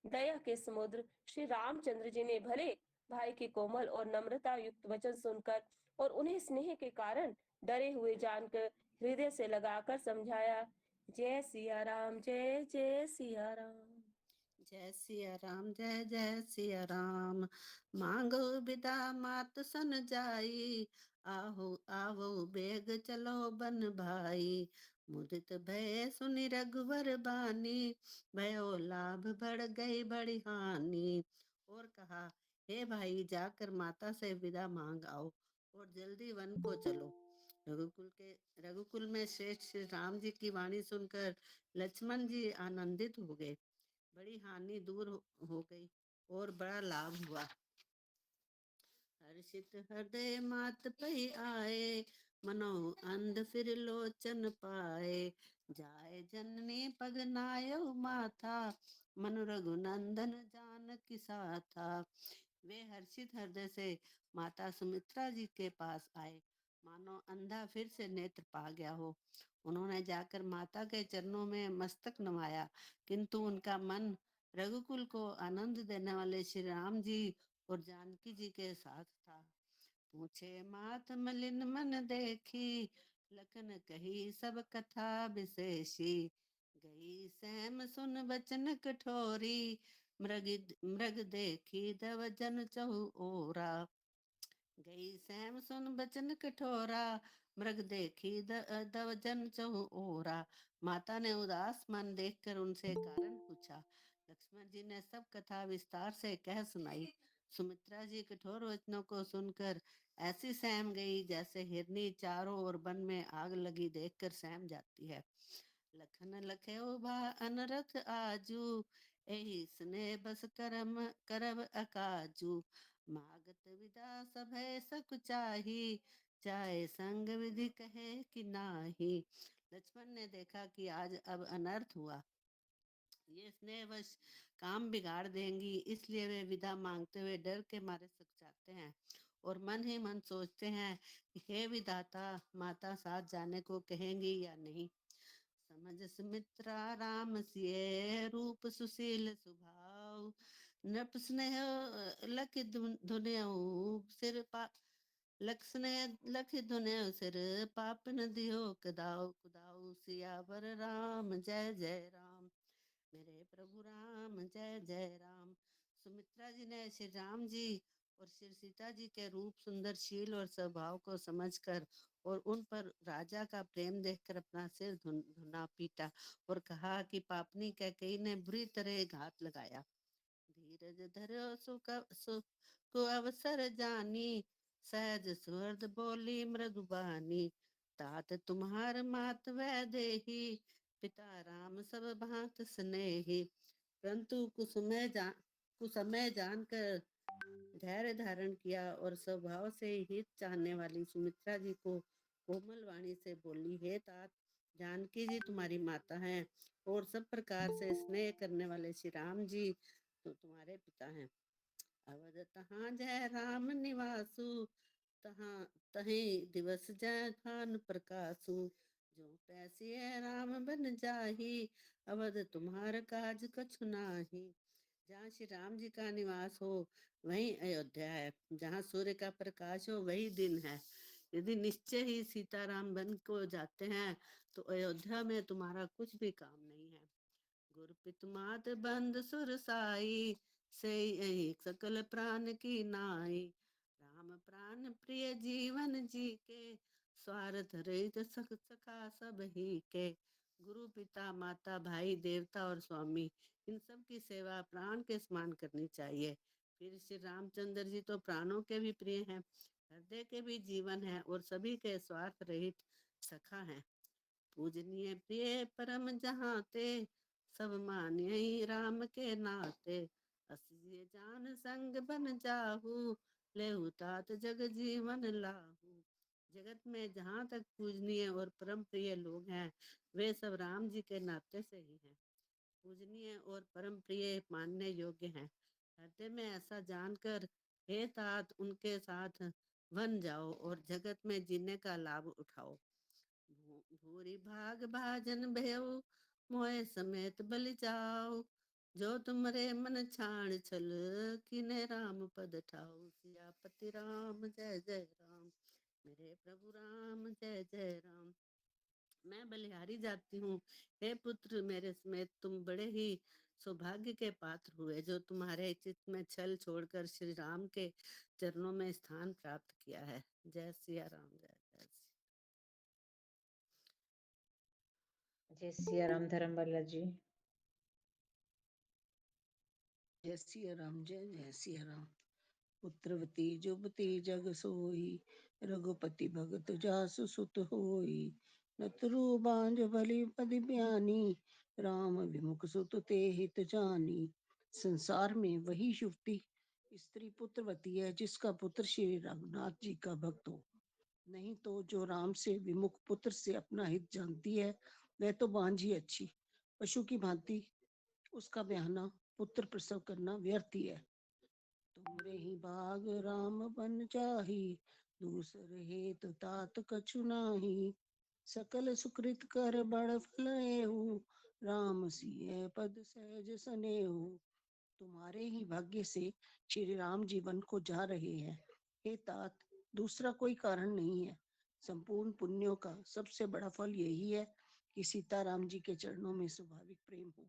दया के समुद्र श्री रामचंद्र जी ने भले भाई के कोमल और नम्रता युक्त वचन सुनकर और उन्हें स्नेह के कारण डरे हुए जानकर हृदय से लगाकर समझाया। जय सिया राम, जय जय सिया राम। जय सिया राम, जय जय सिया राम। मांगो बिदा मात सन जाई, आहो आवो बेग चलो बन भाई। मुदित भय सुनि रघुवर बानी, भयो लाभ बढ़ गई बड़ी हानि। और कहा, हे भाई जाकर माता से विदा मांग आओ और जल्दी वन को चलो। रघुकुल में श्रेष्ठ श्री राम जी की वाणी सुनकर लक्ष्मण जी आनंदित हो गए। बड़ी हानि दूर हो गई और बड़ा लाभ हुआ। हर्षित हृदय मात पई आए, मनो अंध फिर लोचन पाए। जाय जननी पग नायो माथा, मनु रघुनंदन जानकी साथा। वे हर्षित हृदय से माता सुमित्रा जी के पास आए, मानो अंधा फिर से नेत्र पा गया हो। उन्होंने जाकर माता के चरणों में मस्तक नवाया, किंतु उनका मन रघुकुल को आनंद देने वाले श्री राम जी और जानकी जी के साथ था। पूछे मात मलिन मन देखी, लखन कही सब कथा विशेषी। गई सैम सुन बचन कठोरी, मृग मृग देखी दव जन चहु ओरा। गई सैम सुन बचन कठोरा, मृग देखी दव जन चहु ओरा। माता ने उदास मन देखकर उनसे कारण पूछा। लक्ष्मण जी ने सब कथा विस्तार से कह सुनाई। सुमित्रा जी कठोर वचनों को सुनकर ऐसी सहम गई जैसे हिरनी चारों ओर वन में आग लगी देखकर सहम जाती है। लखन लखे उभा अनरथ आजू, एही स्नेह बस करम करब अकाजू। मागत विदा सभय सकुचाही, चाहे संग विधि कहे कि नाही। लक्ष्मण ने देखा कि आज अब अनर्थ हुआ, ये स्नेहवश काम बिगाड़ देंगी, इसलिए वे विदा मांगते हुए डर के मारे सकुचाते हैं और मन ही मन सोचते हैं कि हे विधाता, माता साथ जाने को कहेंगी या नहीं। समझ सुमित्रा राम सिए, रूप सुशील स्वभाव। नृप स्नेह लख धुनेऊ सिर पा लख स्नेह लख धुनेऊ सिर, पाप न दियो कदाऊ कुदाऊ। सियावर राम जय जय राम, मेरे प्रभु राम जय जय राम। सुमित्रा जी ने श्री राम जी और श्री सीता जी के रूप, सुंदरशील और स्वभाव को समझकर और उन पर राजा का प्रेम देखकर अपना सिर धुना पीटा और कहा कि पापनी कैकेयी ने बुरी तरह घात लगाया। धीरज धरो को अवसर जानी, सहज सुहृद बोली मृदुबानी। तात तुम्हार मात वै देही, पिता राम सब भांत स्नेही। परंतु कुसमय जानकर धैर्य धारण किया और स्वभाव से हित चाहने वाली सुमित्रा जी को कोमल वाणी से बोली, हे तात, जानकी जी तुम्हारी माता हैं और सब प्रकार से स्नेह करने वाले श्री राम जी तो तुम्हारे पिता हैं। अवध तहाँ जय राम निवासु, तहाँ तहीं दिवस जय खान प्रकाशु। जो पैसिए राम बन जाही, अवध तुम्हार काज कछु नाही। जहाँ श्री राम जी का निवास हो वही अयोध्या है, जहाँ सूर्य का प्रकाश हो वही दिन है। यदि निश्चय ही सीताराम बन को जाते हैं तो अयोध्या में तुम्हारा कुछ भी काम नहीं है। गुरु पितु मात बंद सुर साई, से एक सकल प्राण की नाई। राम प्राण प्रिय जीवन जी के, स्वार्थ रहित सखा सब ही के। गुरु पिता माता भाई देवता और स्वामी, इन सब की सेवा प्राण के समान करनी चाहिए। फिर श्री रामचंद्र जी तो प्राणों के भी प्रिय हैं, हृदय के भी जीवन है और सभी के स्वार्थ रहित सखा हैं। पूजनीय प्रिय परम जहाँ ते, सब मान्य राम के नाते। असिय जान संग बन जाहू, लेहु तात जग जीवन लाहू। जगत में जहाँ तक पूजनीय और परम प्रिय लोग हैं, वे सब राम जी के नाते से ही हैं। पूजनीय और परम प्रिय मानने योग्य हैं। हृदय में ऐसा जानकर हे तात उनके साथ बन जाओ और जगत में जीने का लाभ उठाओ। भूरी भाग भाजन भयउ, मोय समेत बलि जाओ। जो तुमरे मन छाण छल, किने राम पद ठाओ। सियापति राम जय जय राम, मेरे प्रभु राम जय जय राम। मैं बलिहारी जाती हूँ, हे पुत्र मेरे समेत तुम बड़े ही सौभाग्य के पात्र हुए, जो तुम्हारे चित्त में छल छोड़कर श्री राम के चरणों में स्थान प्राप्त किया है। जय सिया राम, जय जय सिया। जय सिया राम धर्मपाल जी। जय सिया राम, जय जय सिया राम। पुत्रवती जुबती जग सोई, रघुपति भगत जासु सुत होई। नतरु बांझ बलि पदि ब्यानी, राम विमुख सुत ते हित जानी। संसार में वही युवती स्त्री पुत्रवती है जिसका पुत्र श्री रघुनाथ जी का भक्त हो। नहीं तो जो राम से विमुख पुत्र से अपना हित जानती है, वह तो बांझ ही अच्छी। पशु की भांति उसका ब्याहना पुत्र प्रसव करना व्यर्थ ही है। तुमरे ही भाग राम बन जाही, दूसर हेत तात कछु नाही। सकल सुकृत कर बड़ फल एहु, राम सिय पद सहज सनेहु। तुम्हारे ही भाग्य से श्री राम जीवन को जा रहे हैं। हे तात, दूसरा कोई कारण नहीं है। संपूर्ण पुण्यों का सबसे बड़ा फल यही है कि सीताराम जी के चरणों में स्वाभाविक प्रेम हो।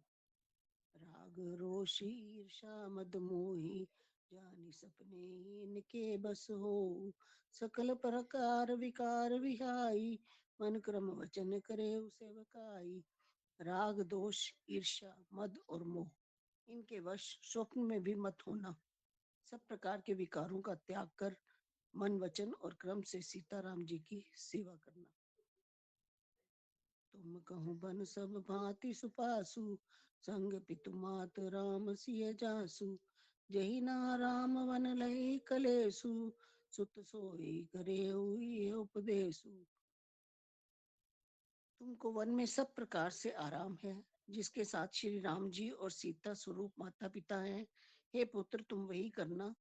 राग रोष ईर्षा मद मोही, जानी सपने इनके बस हो। सकल प्रकार विकार विहाई, मन क्रम वचन करे सेवकाई। राग दोष ईर्षा मद और मोह, इनके वश स्वप्न में भी मत होना। सब प्रकार के विकारों का त्याग कर मन वचन और क्रम से सीताराम जी की सेवा करना। तुम कहूँ बन सब भांति सुपासु, संग पितु मात राम सिय जासु। जही ना राम वन लय कलेसु, सुत सोई करे हुई उपदेसु। तुमको वन में सब प्रकार से आराम है, जिसके साथ श्री राम जी और सीता स्वरूप माता पिता हैं। हे पुत्र, तुम वही करना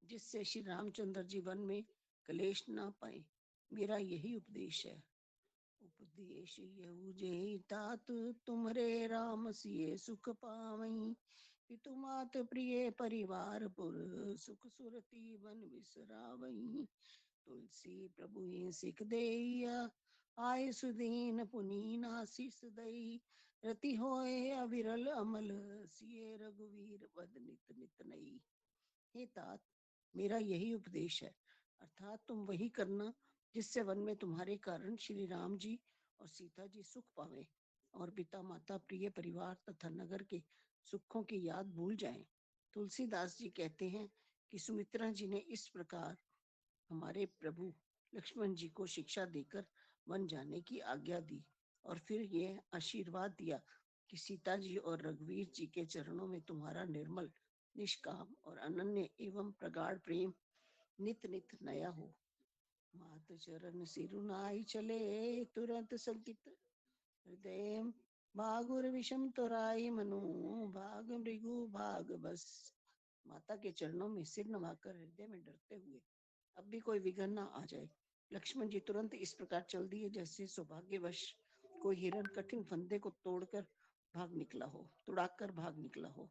जिससे श्री रामचंद्र जी वन में कलेश ना पाए। मेरा यही उपदेश है। उपदेश यहु जेहि तात, तुम्हरे राम सिए सुख पावई। पितु मात प्रिय परिवार पुर, सुख सुरती वन विसरावई। तुलसी प्रभु ही सिख देया, आय सुदीन पुनीन आशीष दई। रति होए अविरल अमल, सिए रघुवीर पद नित नित नई। हे तात, मेरा यही उपदेश है, अर्थात तुम वही करना जिससे वन में तुम्हारे कारण श्री राम जी और सीता जी सुख पावे और पिता माता प्रिय परिवार तथा नगर के सुखों की याद भूल जाएं। तुलसीदास जी कहते हैं कि सुमित्रा जी ने इस प्रकार हमारे प्रभु लक्ष्मण जी को शिक्षा देकर वन जाने की आज्ञा दी और फिर ये आशीर्वाद दिया कि सीता जी और रघुवीर जी के चरणों में तुम्हारा निर्मल निष्काम और अनन्य एवं प्रगाढ़ प्रेम नित नित नया हो। मात चरण सिरुनाई चले, तुरंत संकित हृदय। भागुर विषम तोराई मनु, भाग मृगु भाग बस। माता के चरणों में सिर नवाकर हृदय में डरते हुए अब भी कोई विघ्न न आ जाए, लक्ष्मण जी तुरंत इस प्रकार चल दिए जैसे सौभाग्यवश कोई हिरण कठिन फंदे को तोड़कर भाग निकला हो, तुड़ाकर भाग निकला हो।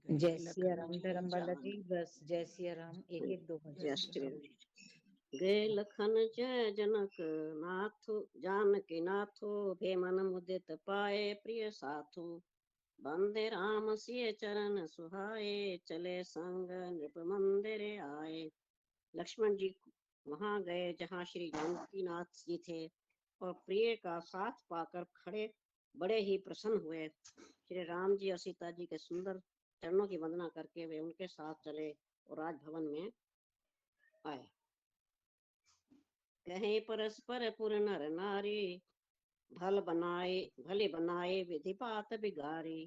जय सिया राम धर्मपाल जी। बस जय सिया राम, एक एक दो जय भजन। श्री राम। गए लखन जय जनक नाथो, जानकी नाथो, भेमन मुदित पाए प्रिय साथो। बंदे राम सिय चरण सुहाए, चले संग नृप मंदिर आए। लक्ष्मण जी वहां गए जहाँ श्री जानकी नाथ जी थे और प्रिय का साथ पाकर खड़े बड़े ही प्रसन्न हुए। श्री राम जी और सीता जी के सुंदर चरणों की वंदना करके वे उनके साथ चले और राजभवन में आए। कहीं परस्पर पुर नर नारी, भले बनाए विधि बात बिगारी।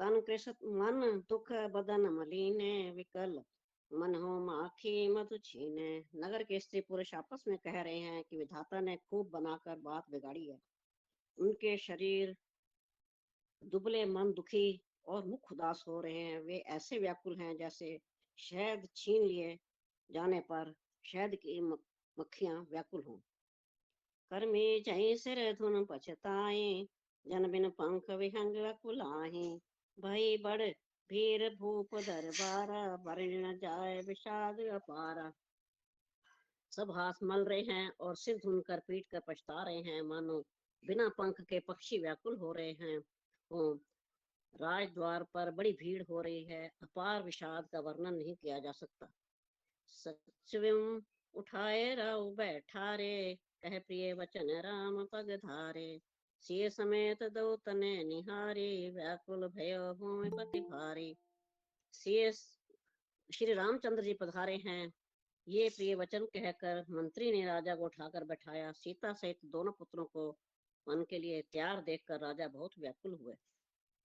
तन कृषत मन दुख बदन मलीने, विकल मन हो माखी मधु छीने। नगर के स्त्री पुरुष आपस में कह रहे हैं कि विधाता ने खूब बनाकर बात बिगाड़ी है। उनके शरीर दुबले, मन दुखी और मुख उदास हो रहे हैं। वे ऐसे व्याकुल हैं जैसे शहद छीन लिए जाने पर शहद की मक्खियां व्याकुल हों। कर्मी जय सिर धुन पछताए, जन बिन पंख विहंग कुलाही। भई बड़ भीर भूप दरबारा, वर्ण न जाए विषाद अपारा। सब हाथ मल रहे हैं और सिर धुन कर पीट कर पछता रहे हैं, मानो बिना पंख के पक्षी व्याकुल हो रहे हैं। राजद्वार पर बड़ी भीड़ हो रही है, अपार विषाद का वर्णन नहीं किया जा सकता। सचविम उठाए राव बैठा रे, कह प्रिय वचन राम पग धारे। सिय समेत दो तने निहारे, व्याकुल भयो भूमि पति भारी। सिय श्री रामचंद्र जी पधारे हैं, ये प्रिय वचन कहकर मंत्री ने राजा को उठाकर बैठाया। सीता सहित दोनों पुत्रों को मन के लिए तैयार देखकर राजा बहुत व्याकुल हुए।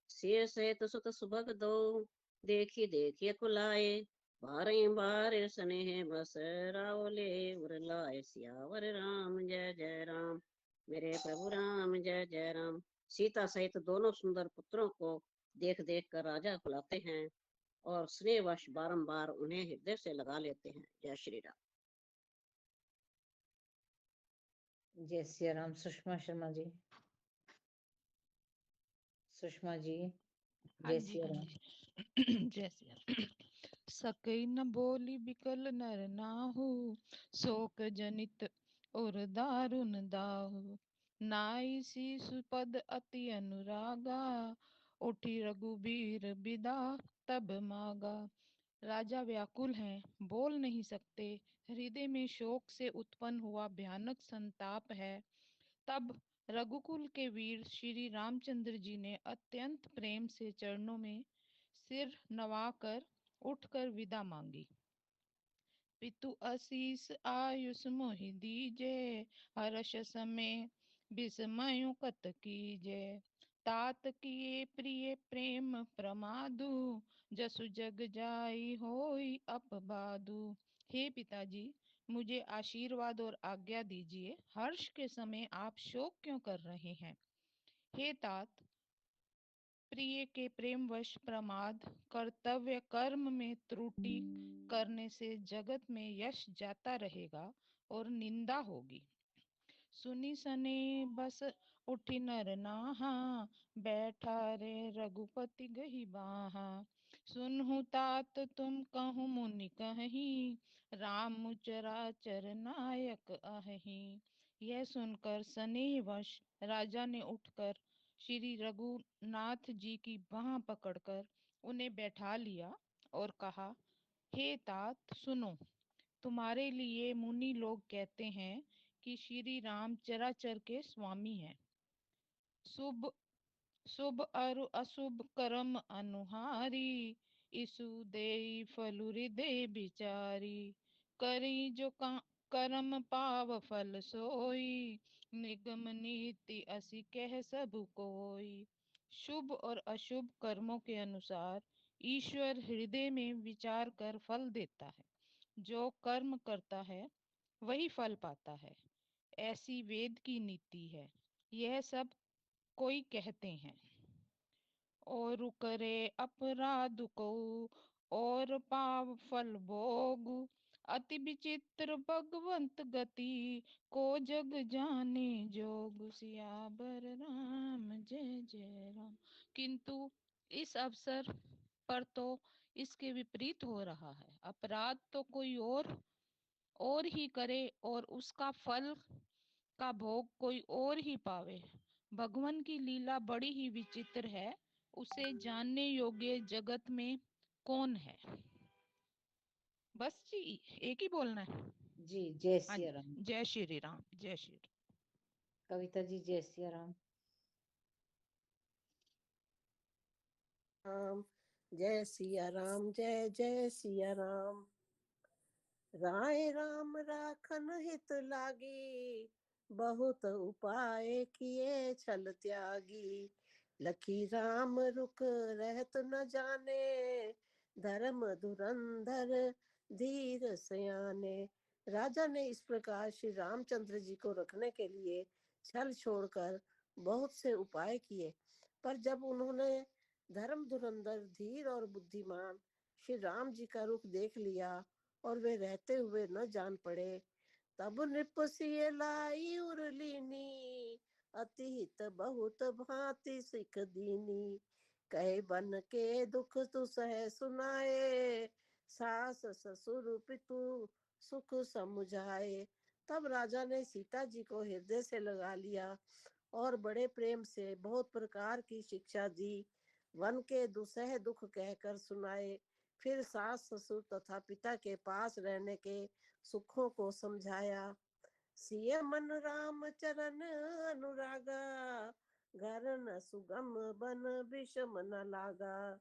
सिय सहित सुत सुभग दो, देखी देखिए कुलाए। बार स्नेह बस रावले उर लाए। सियावर राम जय जय राम, मेरे प्रभु राम जय जय राम। सीता सहित दोनों सुंदर पुत्रों को देख देख कर राजा बुलाते हैं और स्नेहवश बारंबार उन्हें हृदय से लगा लेते हैं। जय श्री राम। जय श्री राम। सुषमा शर्मा जी। सुषमा जी। हाँ जय जी, श्री हाँ राम। जी। जय श्री राम। सकई न बोली बिकल नर नाहु, शोक जनित और दारुण दाहु। नाई शीशु पद अति अनुरागा, उठी रघुबीर बिदा तब मागा। राजा व्याकुल हैं, बोल नहीं सकते, हृदय में शोक से उत्पन्न हुआ भयानक संताप है। तब रघुकुल के वीर श्री रामचंद्र जी ने अत्यंत प्रेम से चरणों में सिर नवाकर उठकर विदा मांगी। पितु आशीष आयुष मोहि दीजे, हर्ष समय विस्मय कत कीजे। तात किए प्रिय प्रेम प्रमादु, जसु जग जाई होई अपबादु। हे पिताजी, मुझे आशीर्वाद और आज्ञा दीजिए। हर्ष के समय आप शोक क्यों कर रहे हैं? हे तात, प्रिय के प्रेमवश प्रमाद, कर्तव्य कर्म में त्रुटि करने से जगत में यश जाता रहेगा और निंदा होगी। सुनी सने बस उठी नर नाहा, बैठा रे रघुपति गही बाहा। सुनहु तात तुम कहूँ मुनि कहीं, राम चराचर नायक अहि। यह सुनकर स्नेहवश राजा ने उठकर श्री रघुनाथ जी की बाह पकड़कर उन्हें बैठा लिया और कहा, हे तात सुनो, तुम्हारे लिए मुनि लोग कहते हैं कि श्री राम चराचर के स्वामी हैं। शुभ शुभ अरु अशुभ कर्म अनुहारी, इसु देई फलु हृदय बिचारी। करी जो कर्म पाव फल सोई, निगम नीति असी कह सब कोई। शुभ और अशुभ कर्मों के अनुसार ईश्वर हृदय में विचार कर फल देता है। जो कर्म करता है वही फल पाता है, ऐसी वेद की नीति है। यह सब कोई कहते हैं। और करे अपराध को और पाव फल भोग, अति विचित्र भगवंत गति, को जग जाने जोग। सियावर राम जय जय राम। किंतु इस अवसर पर तो इसके विपरीत हो रहा है। अपराध तो कोई और ही करे और उसका फल का भोग कोई और ही पावे। भगवान की लीला बड़ी ही विचित्र है, उसे जानने योग्य जगत में कौन है? बस जी, एक ही बोलना है। जी। जय हाँ श्री जी, राम। जय श्री राम, जय श्री राम। कविता जी जय सिया राम। राम जय सिया राम, जय जय सिया राम। राय राम राखन हित लागी, बहुत उपाय किए छल त्यागी। लखी राम रुक रहत न जाने, धर्म धुरंधर धीर सयाने। राजा ने इस प्रकार श्री रामचंद्र जी को रखने के लिए छल छोड़कर बहुत से उपाय किए, पर जब उन्होंने धर्म धुरंधर धीर और बुद्धिमान श्री राम जी का रूप देख लिया और वे रहते हुए न जान पड़े, तब नृप सिय लाई उरलीनी, अति हित बहुत भांति सिख दीनी। कहे बन के दुख तु सह सुनाए, सास ससुर पितु सुख समुझाए। तब राजा ने सीता जी को हृदय से लगा लिया और बड़े प्रेम से बहुत प्रकार की शिक्षा दी। वन के दुसह दुख कहकर सुनाए, फिर सास ससुर तथा पिता के पास रहने के सुखों को समझाया। सिय मन राम चरण अनुरागा, घर न सुगम बन विषम न लागा।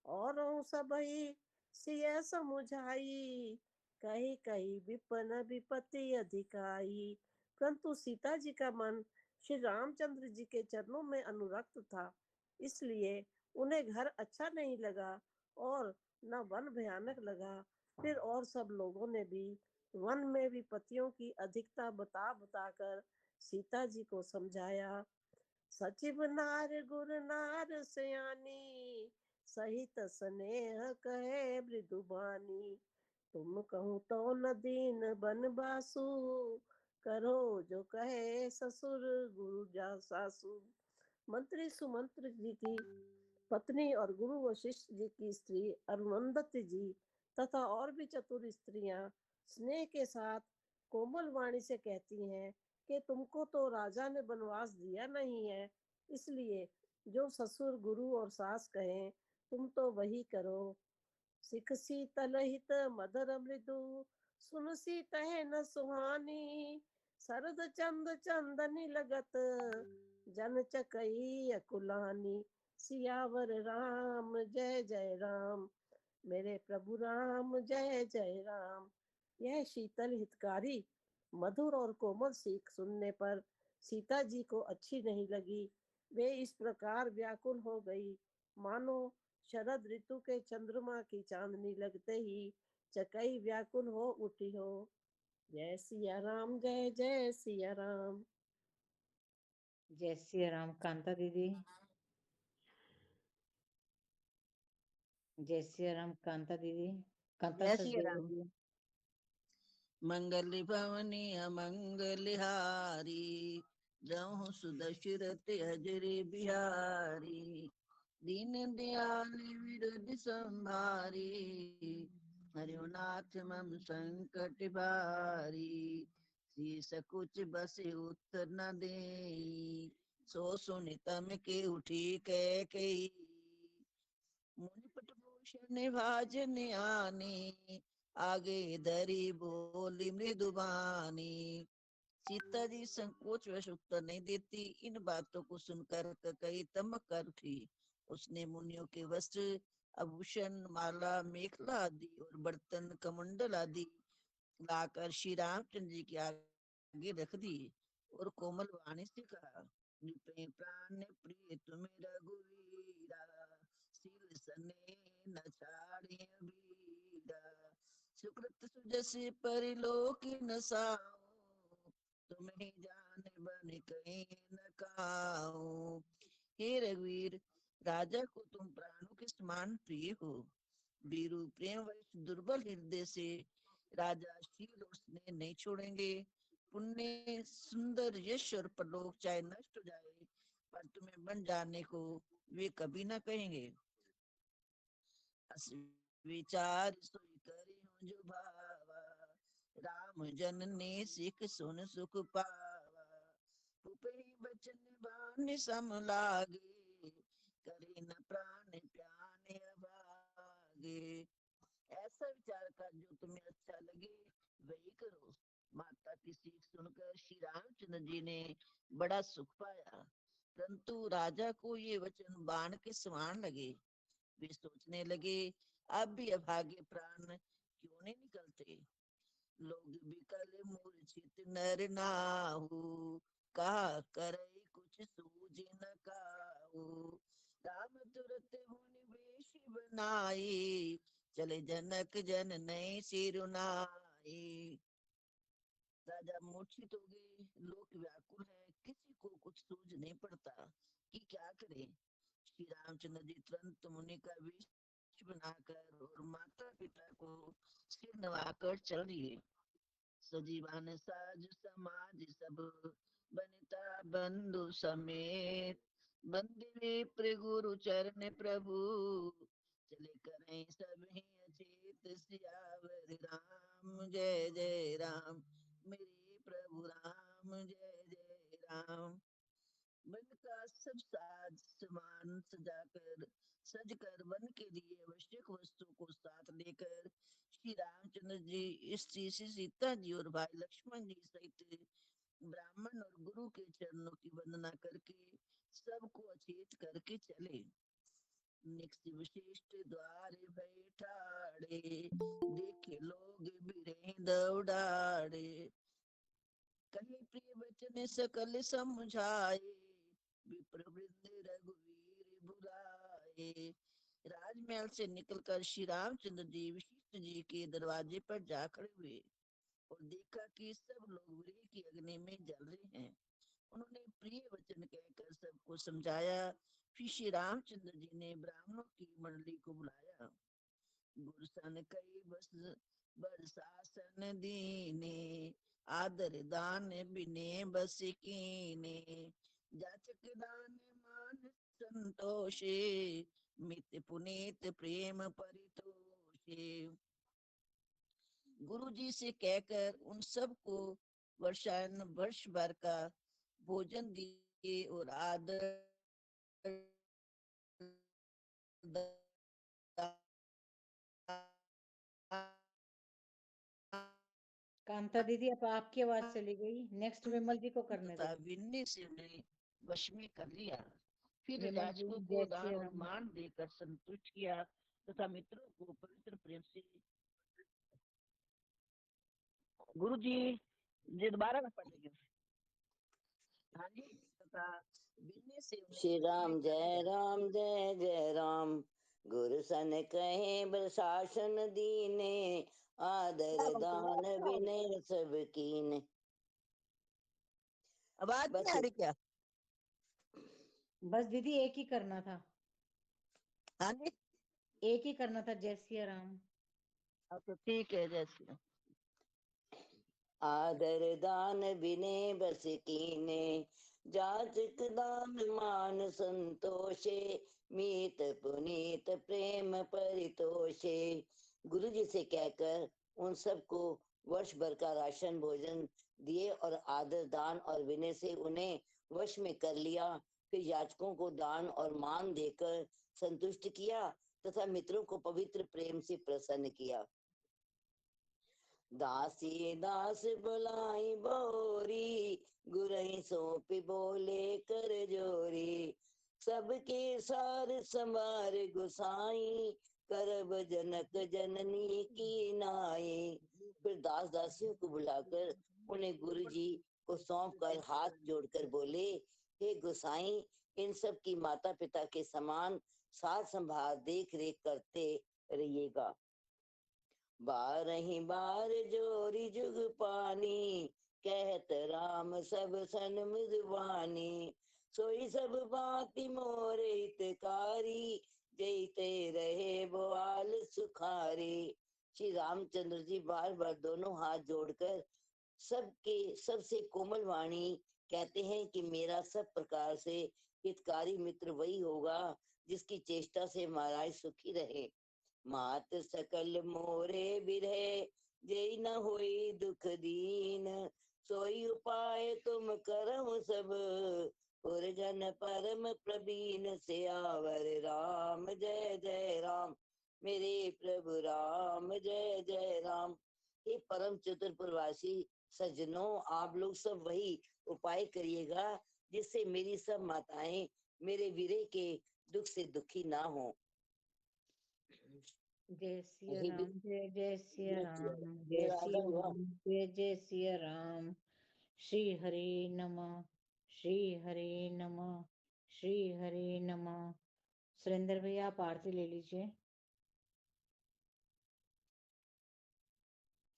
औरों सबहि सिय समुझाई, कही कही विपन विपत्ति अधिकाई। परंतु सीता जी का मन श्री रामचंद्र जी के चरणों में अनुरक्त था, इसलिए उन्हें घर अच्छा नहीं लगा और न वन भयानक लगा। फिर और सब लोगों ने भी वन में विपत्तियों की अधिकता बता बताकर सीता जी को समझाया। सचिव नार गुर नार सयानी, सहित स्नेह कहे मृदुबानी। तुम कहूँ तो न दीन बन बासु, करो जो कहे ससुर गुरु जा सासु। मंत्री सुमंत्र जी की पत्नी और गुरु वशिष्ठ जी की स्त्री अरुंधति जी तथा और भी चतुर स्त्रियां स्नेह के साथ कोमल वाणी से कहती हैं कि तुमको तो राजा ने वनवास दिया नहीं है, इसलिए जो ससुर गुरु और सास कहें तुम तो वही करो। सिख शीतल हित मधुर मृदु, सुन सी तह न सुहानी। शरद चंद चंदनी लगत, जन चकई अकुलानी। सियावर राम जय जय राम, मेरे प्रभु राम जय जय राम। यह शीतल हितकारी मधुर और कोमल सीख सुनने पर सीता जी को अच्छी नहीं लगी। वे इस प्रकार व्याकुल हो गई मानो शरद ऋतु के चंद्रमा की चांदनी लगते ही चकई व्याकुल हो उठी हो। जय सिया राम, जय जय सिया राम। जय सिया राम। कांता दीदी जय सिया राम। कांता दीदी, कांता जय सिया सचदेव राम। जी। मंगल भवनी अमंगलहारी, रहु सुदशरथ अजर बिहारी। दीन दयाल विरद संभारी, हरियो नाथ मम संकट भारी। श्री सकुच बसे उत्तर न दे, सो सुनि तम के उठी कई। मुनिपट भूषण भाजन आने, आगे धरी बोली मृदुबानी। सीता जी संकोच वश उत्तर नहीं देती। इन बातों को सुनकर कई तमक कर उठी। उसने मुनियों के वस्त्र, आभूषण, माला, मेखला आदि और बर्तन कमंडल आदि लाकर श्री रामचंद्र जी के आगे रख दी और कोमल वाणी से कहा, निपे प्राण प्रिय तुम्हें रघुवीरा, शील सने न छाड़े बीरा। सुकृत सुजस परिलोक न साओ, तुम्हें जान बन कहीं न काओ। हे रघुवीर, राजा को तुम प्राणों के समान प्रिय हो। वीरु प्रेम वश दुर्बल हृदय से राजा शील और स्नेह नहीं छोड़ेंगे। पुण्य, सुंदर, यश और परलोक चाहे नष्ट हो जाए, पर तुम्हें बन जाने को वे कभी ना कहेंगे। विचार सोई करे हो जो भावा, राम जननी सिख सुन सुख पावा। पुपहि बचन बान सम लागे, करे न प्राण प्याने अभागे। ऐसा विचार कर जो तुम्हें अच्छा लगे वही करो। माता की सीख सुनकर श्री रामचंद्र जी ने बड़ा सुख पाया, परंतु राजा को ये वचन बाण के समान लगे। वे सोचने लगे, अब भी अभागे प्राण क्यों नहीं निकलते। लोग विकल मूर्छित नर नाहु, कहा करे कुछ सूझ न काहू। राम तुरत मुनि वेश बनाई, चले जनक जन नए सिरुनाई। राजा मूर्छित हो गए, लोग व्याकुल है, किसी को कुछ सूझ नहीं पड़ता कि क्या करे। श्री रामचंद्र जी तुरंत मुनि का वेश बनाकर और माता पिता को सिर नवाकर चल दिए। सजीवन साज समाज सब, बनिता बंधु समेत, बंदे गुरु चरण प्रभु, चले करें सब ही अचेत। सियावर राम जय जय राम, मेरे प्रभु राम जय जय राम। वन का सब साज सामान सज कर वन के लिए आवश्यक वस्तु को साथ लेकर श्री रामचंद्र जी स्त्री श्री सीता जी और भाई लक्ष्मण जी सहित ब्राह्मण और गुरु के चरणों की वंदना करके सबको अचेत करके चले। निकट विशिष्ट द्वार बैठाड़े, देखे लोग बिरे दौड़ाड़े। कहीं प्रिय वचन सकल समझाए, विप्र वृंद रघुवीर बुलाए। राजमहल से निकलकर श्री रामचंद्र जी वशिष्ठ जी के दरवाजे पर जा खड़े हुए और देखा कि सब लोग विरह की अग्नि में जल रहे हैं। उन्होंने प्रिय वचन कहकर सबको समझाया। फिर श्री रामचंद्र जी ने ब्राह्मणों की मंडली को बुलाया। गुरसन कई बस बरसासन दीने, आदर दान बिने बस कीने। जाचक दान मान संतोषे, मित पुनीत प्रेम परितोषे। गुरु जी से कहकर उन सबको वर्ष भर का भोजन दिए और आदर कांता दीदी अब आपकी आवाज चली गई, नेक्स्ट विमल जी को करने दो। तथा विनय से उन्हें वश में कर लिया। फिर विमल जी याचकों को जय दान श्री और राम। मान देकर संतुष्ट किया तथा मित्रों को पवित्र प्रेम से। गुरु जी दोबारा में पढ़ेंगे। हाँ जी, तथा विनय से उन्हें श्री वश में राम कर जय लिया। राम जय जय राम, गुरु सन कहे प्रशासन दीने, आदर दान विनय सब कीने। आवाज बस नहीं आ रही क्या? बस दीदी एक ही करना था, हाँ जी, एक ही करना था, जय श्री राम। अच्छा ठीक है, जैसे आदर दान विनय बस कीने, जाचक दान मान संतोषे, मीत पुनीत प्रेम परितोषे। गुरु जी से कहकर उन सबको वर्ष भर का राशन भोजन दिए और आदर दान और विनय से उन्हें वश में कर लिया। फिर याचकों को दान और मान देकर संतुष्ट किया तथा मित्रों को पवित्र प्रेम से प्रसन्न किया। दासी दास बुलाई बोरी, गुरही सौंपी बोले कर जोरी। सबके सार संवार गुसाई, करब जनक जननी की नाई। फिर दास दासियों को बुलाकर उन्हें गुरु जी को सौंप कर हाथ जोड़कर बोले, हे गुसाई, इन सब की माता पिता के समान सार संभाल देख रेख करते रहिएगा। बारही बार जोरी जुग पानी, कहत राम सब सन मृदवानी। सोई सब बाती मोरे हितकारी, जयते रहे बोआल सुखारी। श्री रामचंद्र जी बार बार दोनों हाथ जोड़कर सबके सबसे कोमल वाणी कहते हैं कि मेरा सब प्रकार से हितकारी मित्र वही होगा जिसकी चेष्टा से महाराज सुखी रहे। मात सकल मोरे बिरहे, जय न होई दुख दीन। सोई उपाय तुम करहु सब, पुरजन परम प्रवीण। सियावर राम जय जय राम, मेरे प्रभु राम जय जय राम। हे परम चतुर प्रवासी सज्जनों, आप लोग सब वही उपाय करिएगा जिससे मेरी सब माताएं मेरे वीरे के दुख से दुखी ना हो। जय सिया हे राम, जय जय सिया जय सिया राम, राम। जय राधा सिया हुआ। राम, जय जय सिया राम। श्री हरे नमः, श्री हरे नमः, श्री हरे नमः। सुरेंद्र भैया आप आरती ले लीजिए।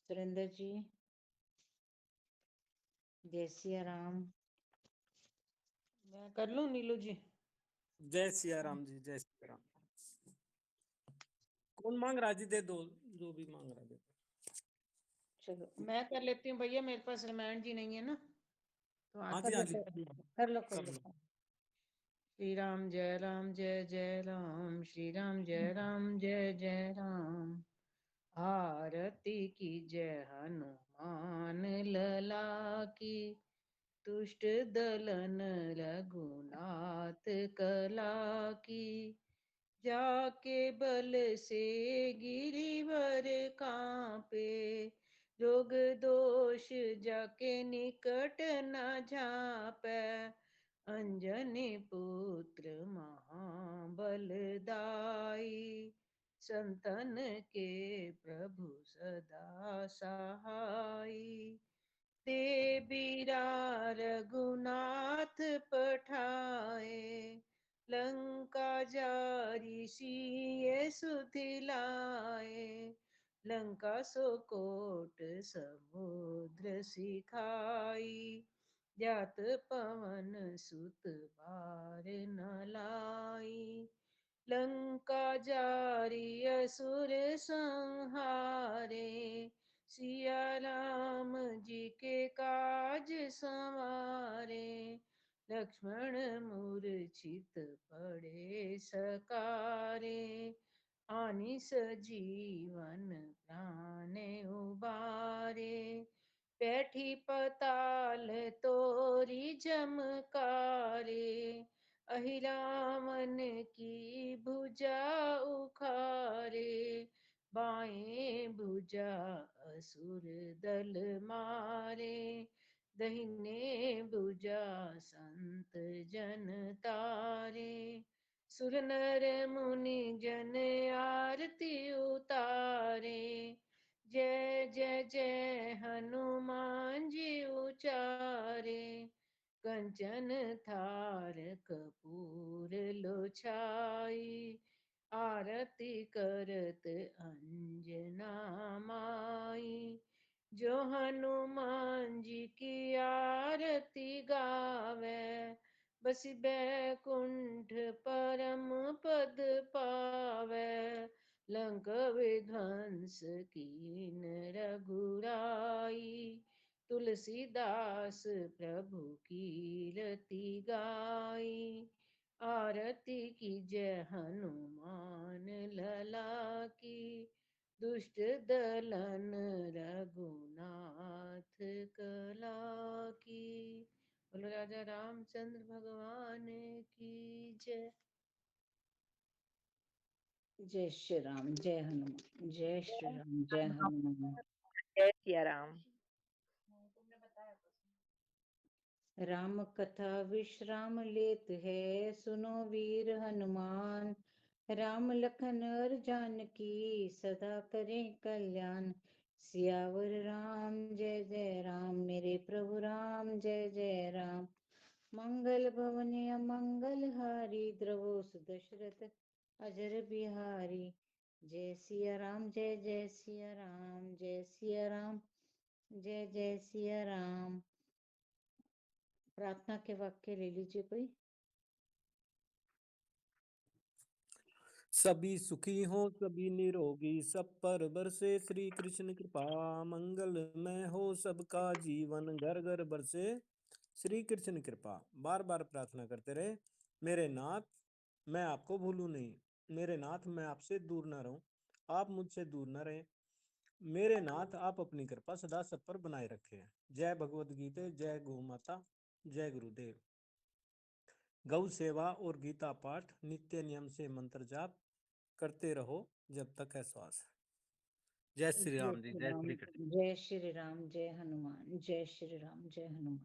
सुरेंद्र जी, जय सिया राम। मैं कर लूं नीलू जी? जय सिया राम जी, जय सिया राम। कौन मांग रहा जी? दे दो, जो भी मांग रहा दे दो। चलो मैं कर लेती हूँ भैया, मेरे पास रामायण जी नहीं है ना, तो हाँ कर जी, लो हाँ जी, कर लो कर कर लो। लो। श्री राम जय राम, जय जय राम, श्री राम जय राम, जय जय राम। आरती की जय हनुमान लला की, तुष्ट दलन रघुनाथ कला की। जाके बल से गिरिवर कांपे, रोग दोष जाके निकट न झापै। अंजनी पुत्र महाबलदाई, संतन के प्रभु सदा सहाई। देवीरा रघुनाथ पठाए, लंका जारी सिए सुधिलाए। लंका सो कोट समुद्र सिखाई, जात पवन सुत बार न लाई। लंका जारी असुर संहारे, सिया राम जी के काज संवारे। लक्ष्मण मूर्छित पड़े सकारे, आनि सजीवन प्राण उबारे। बैठी पताल तोरी जमकारे, अहि रावण की भुजा उखारे। बाएं भुजा असुर दल मारे, दहिने भुजा संत जन तारे। सुर नर मुनि जन आरती उतारे, जय जय जय हनुमान जी उचारे। कंचन थार कपूर लोछाई, आरती करत अंजना माई। जो हनुमान जी की आरती गावे, बसी बैकुंठ परम पद पावे। लंक विध्वंस कीन रघुराई, तुलसीदास प्रभु कीरति गाई। आरती की जय हनुमान लला की, दुष्ट दलन रघुनाथ कला की। बोलो राजा रामचंद्र भगवान की जय। जय श्री राम, जय हनुमान, जय श्री राम, जय हनुमान। जय सिया राम। राम कथा विश्राम लेत है, सुनो वीर हनुमान। राम लखन और जानकी, सदा करें कल्याण। सियावर राम जय जय राम, मेरे प्रभु राम जय जय राम। मंगल भवन मंगल हारी, द्रवो सुदशरथ अजर बिहारी। जय सिया राम, जय जय सिया राम, जय सिया राम, जय जय सिया राम। प्रार्थना के वाक्य ले लीजिए कोई। सभी सुखी हो, सभी निरोगी, सब पर बरसे श्री कृष्ण कृपा। मंगलमय हो सबका जीवन, घर घर बरसे श्री कृष्ण कृपा। बार बार प्रार्थना करते रहे, मेरे नाथ मैं आपको भूलूं नहीं, मेरे नाथ मैं आपसे दूर ना रहूं, आप मुझसे दूर ना रहें। मेरे नाथ आप अपनी कृपा सदा सब पर बनाए रखें। जय भगवद गीता, जय गौ माता, जय गुरुदेव। गौ सेवा और गीता पाठ नित्य नियम से मंत्र जाप करते रहो जब तक है श्वास। जय श्री जय राम जी, श्री जय राम, श्री कृष्ण। जय श्री राम, जय हनुमान, जय श्री राम, जय हनुमान।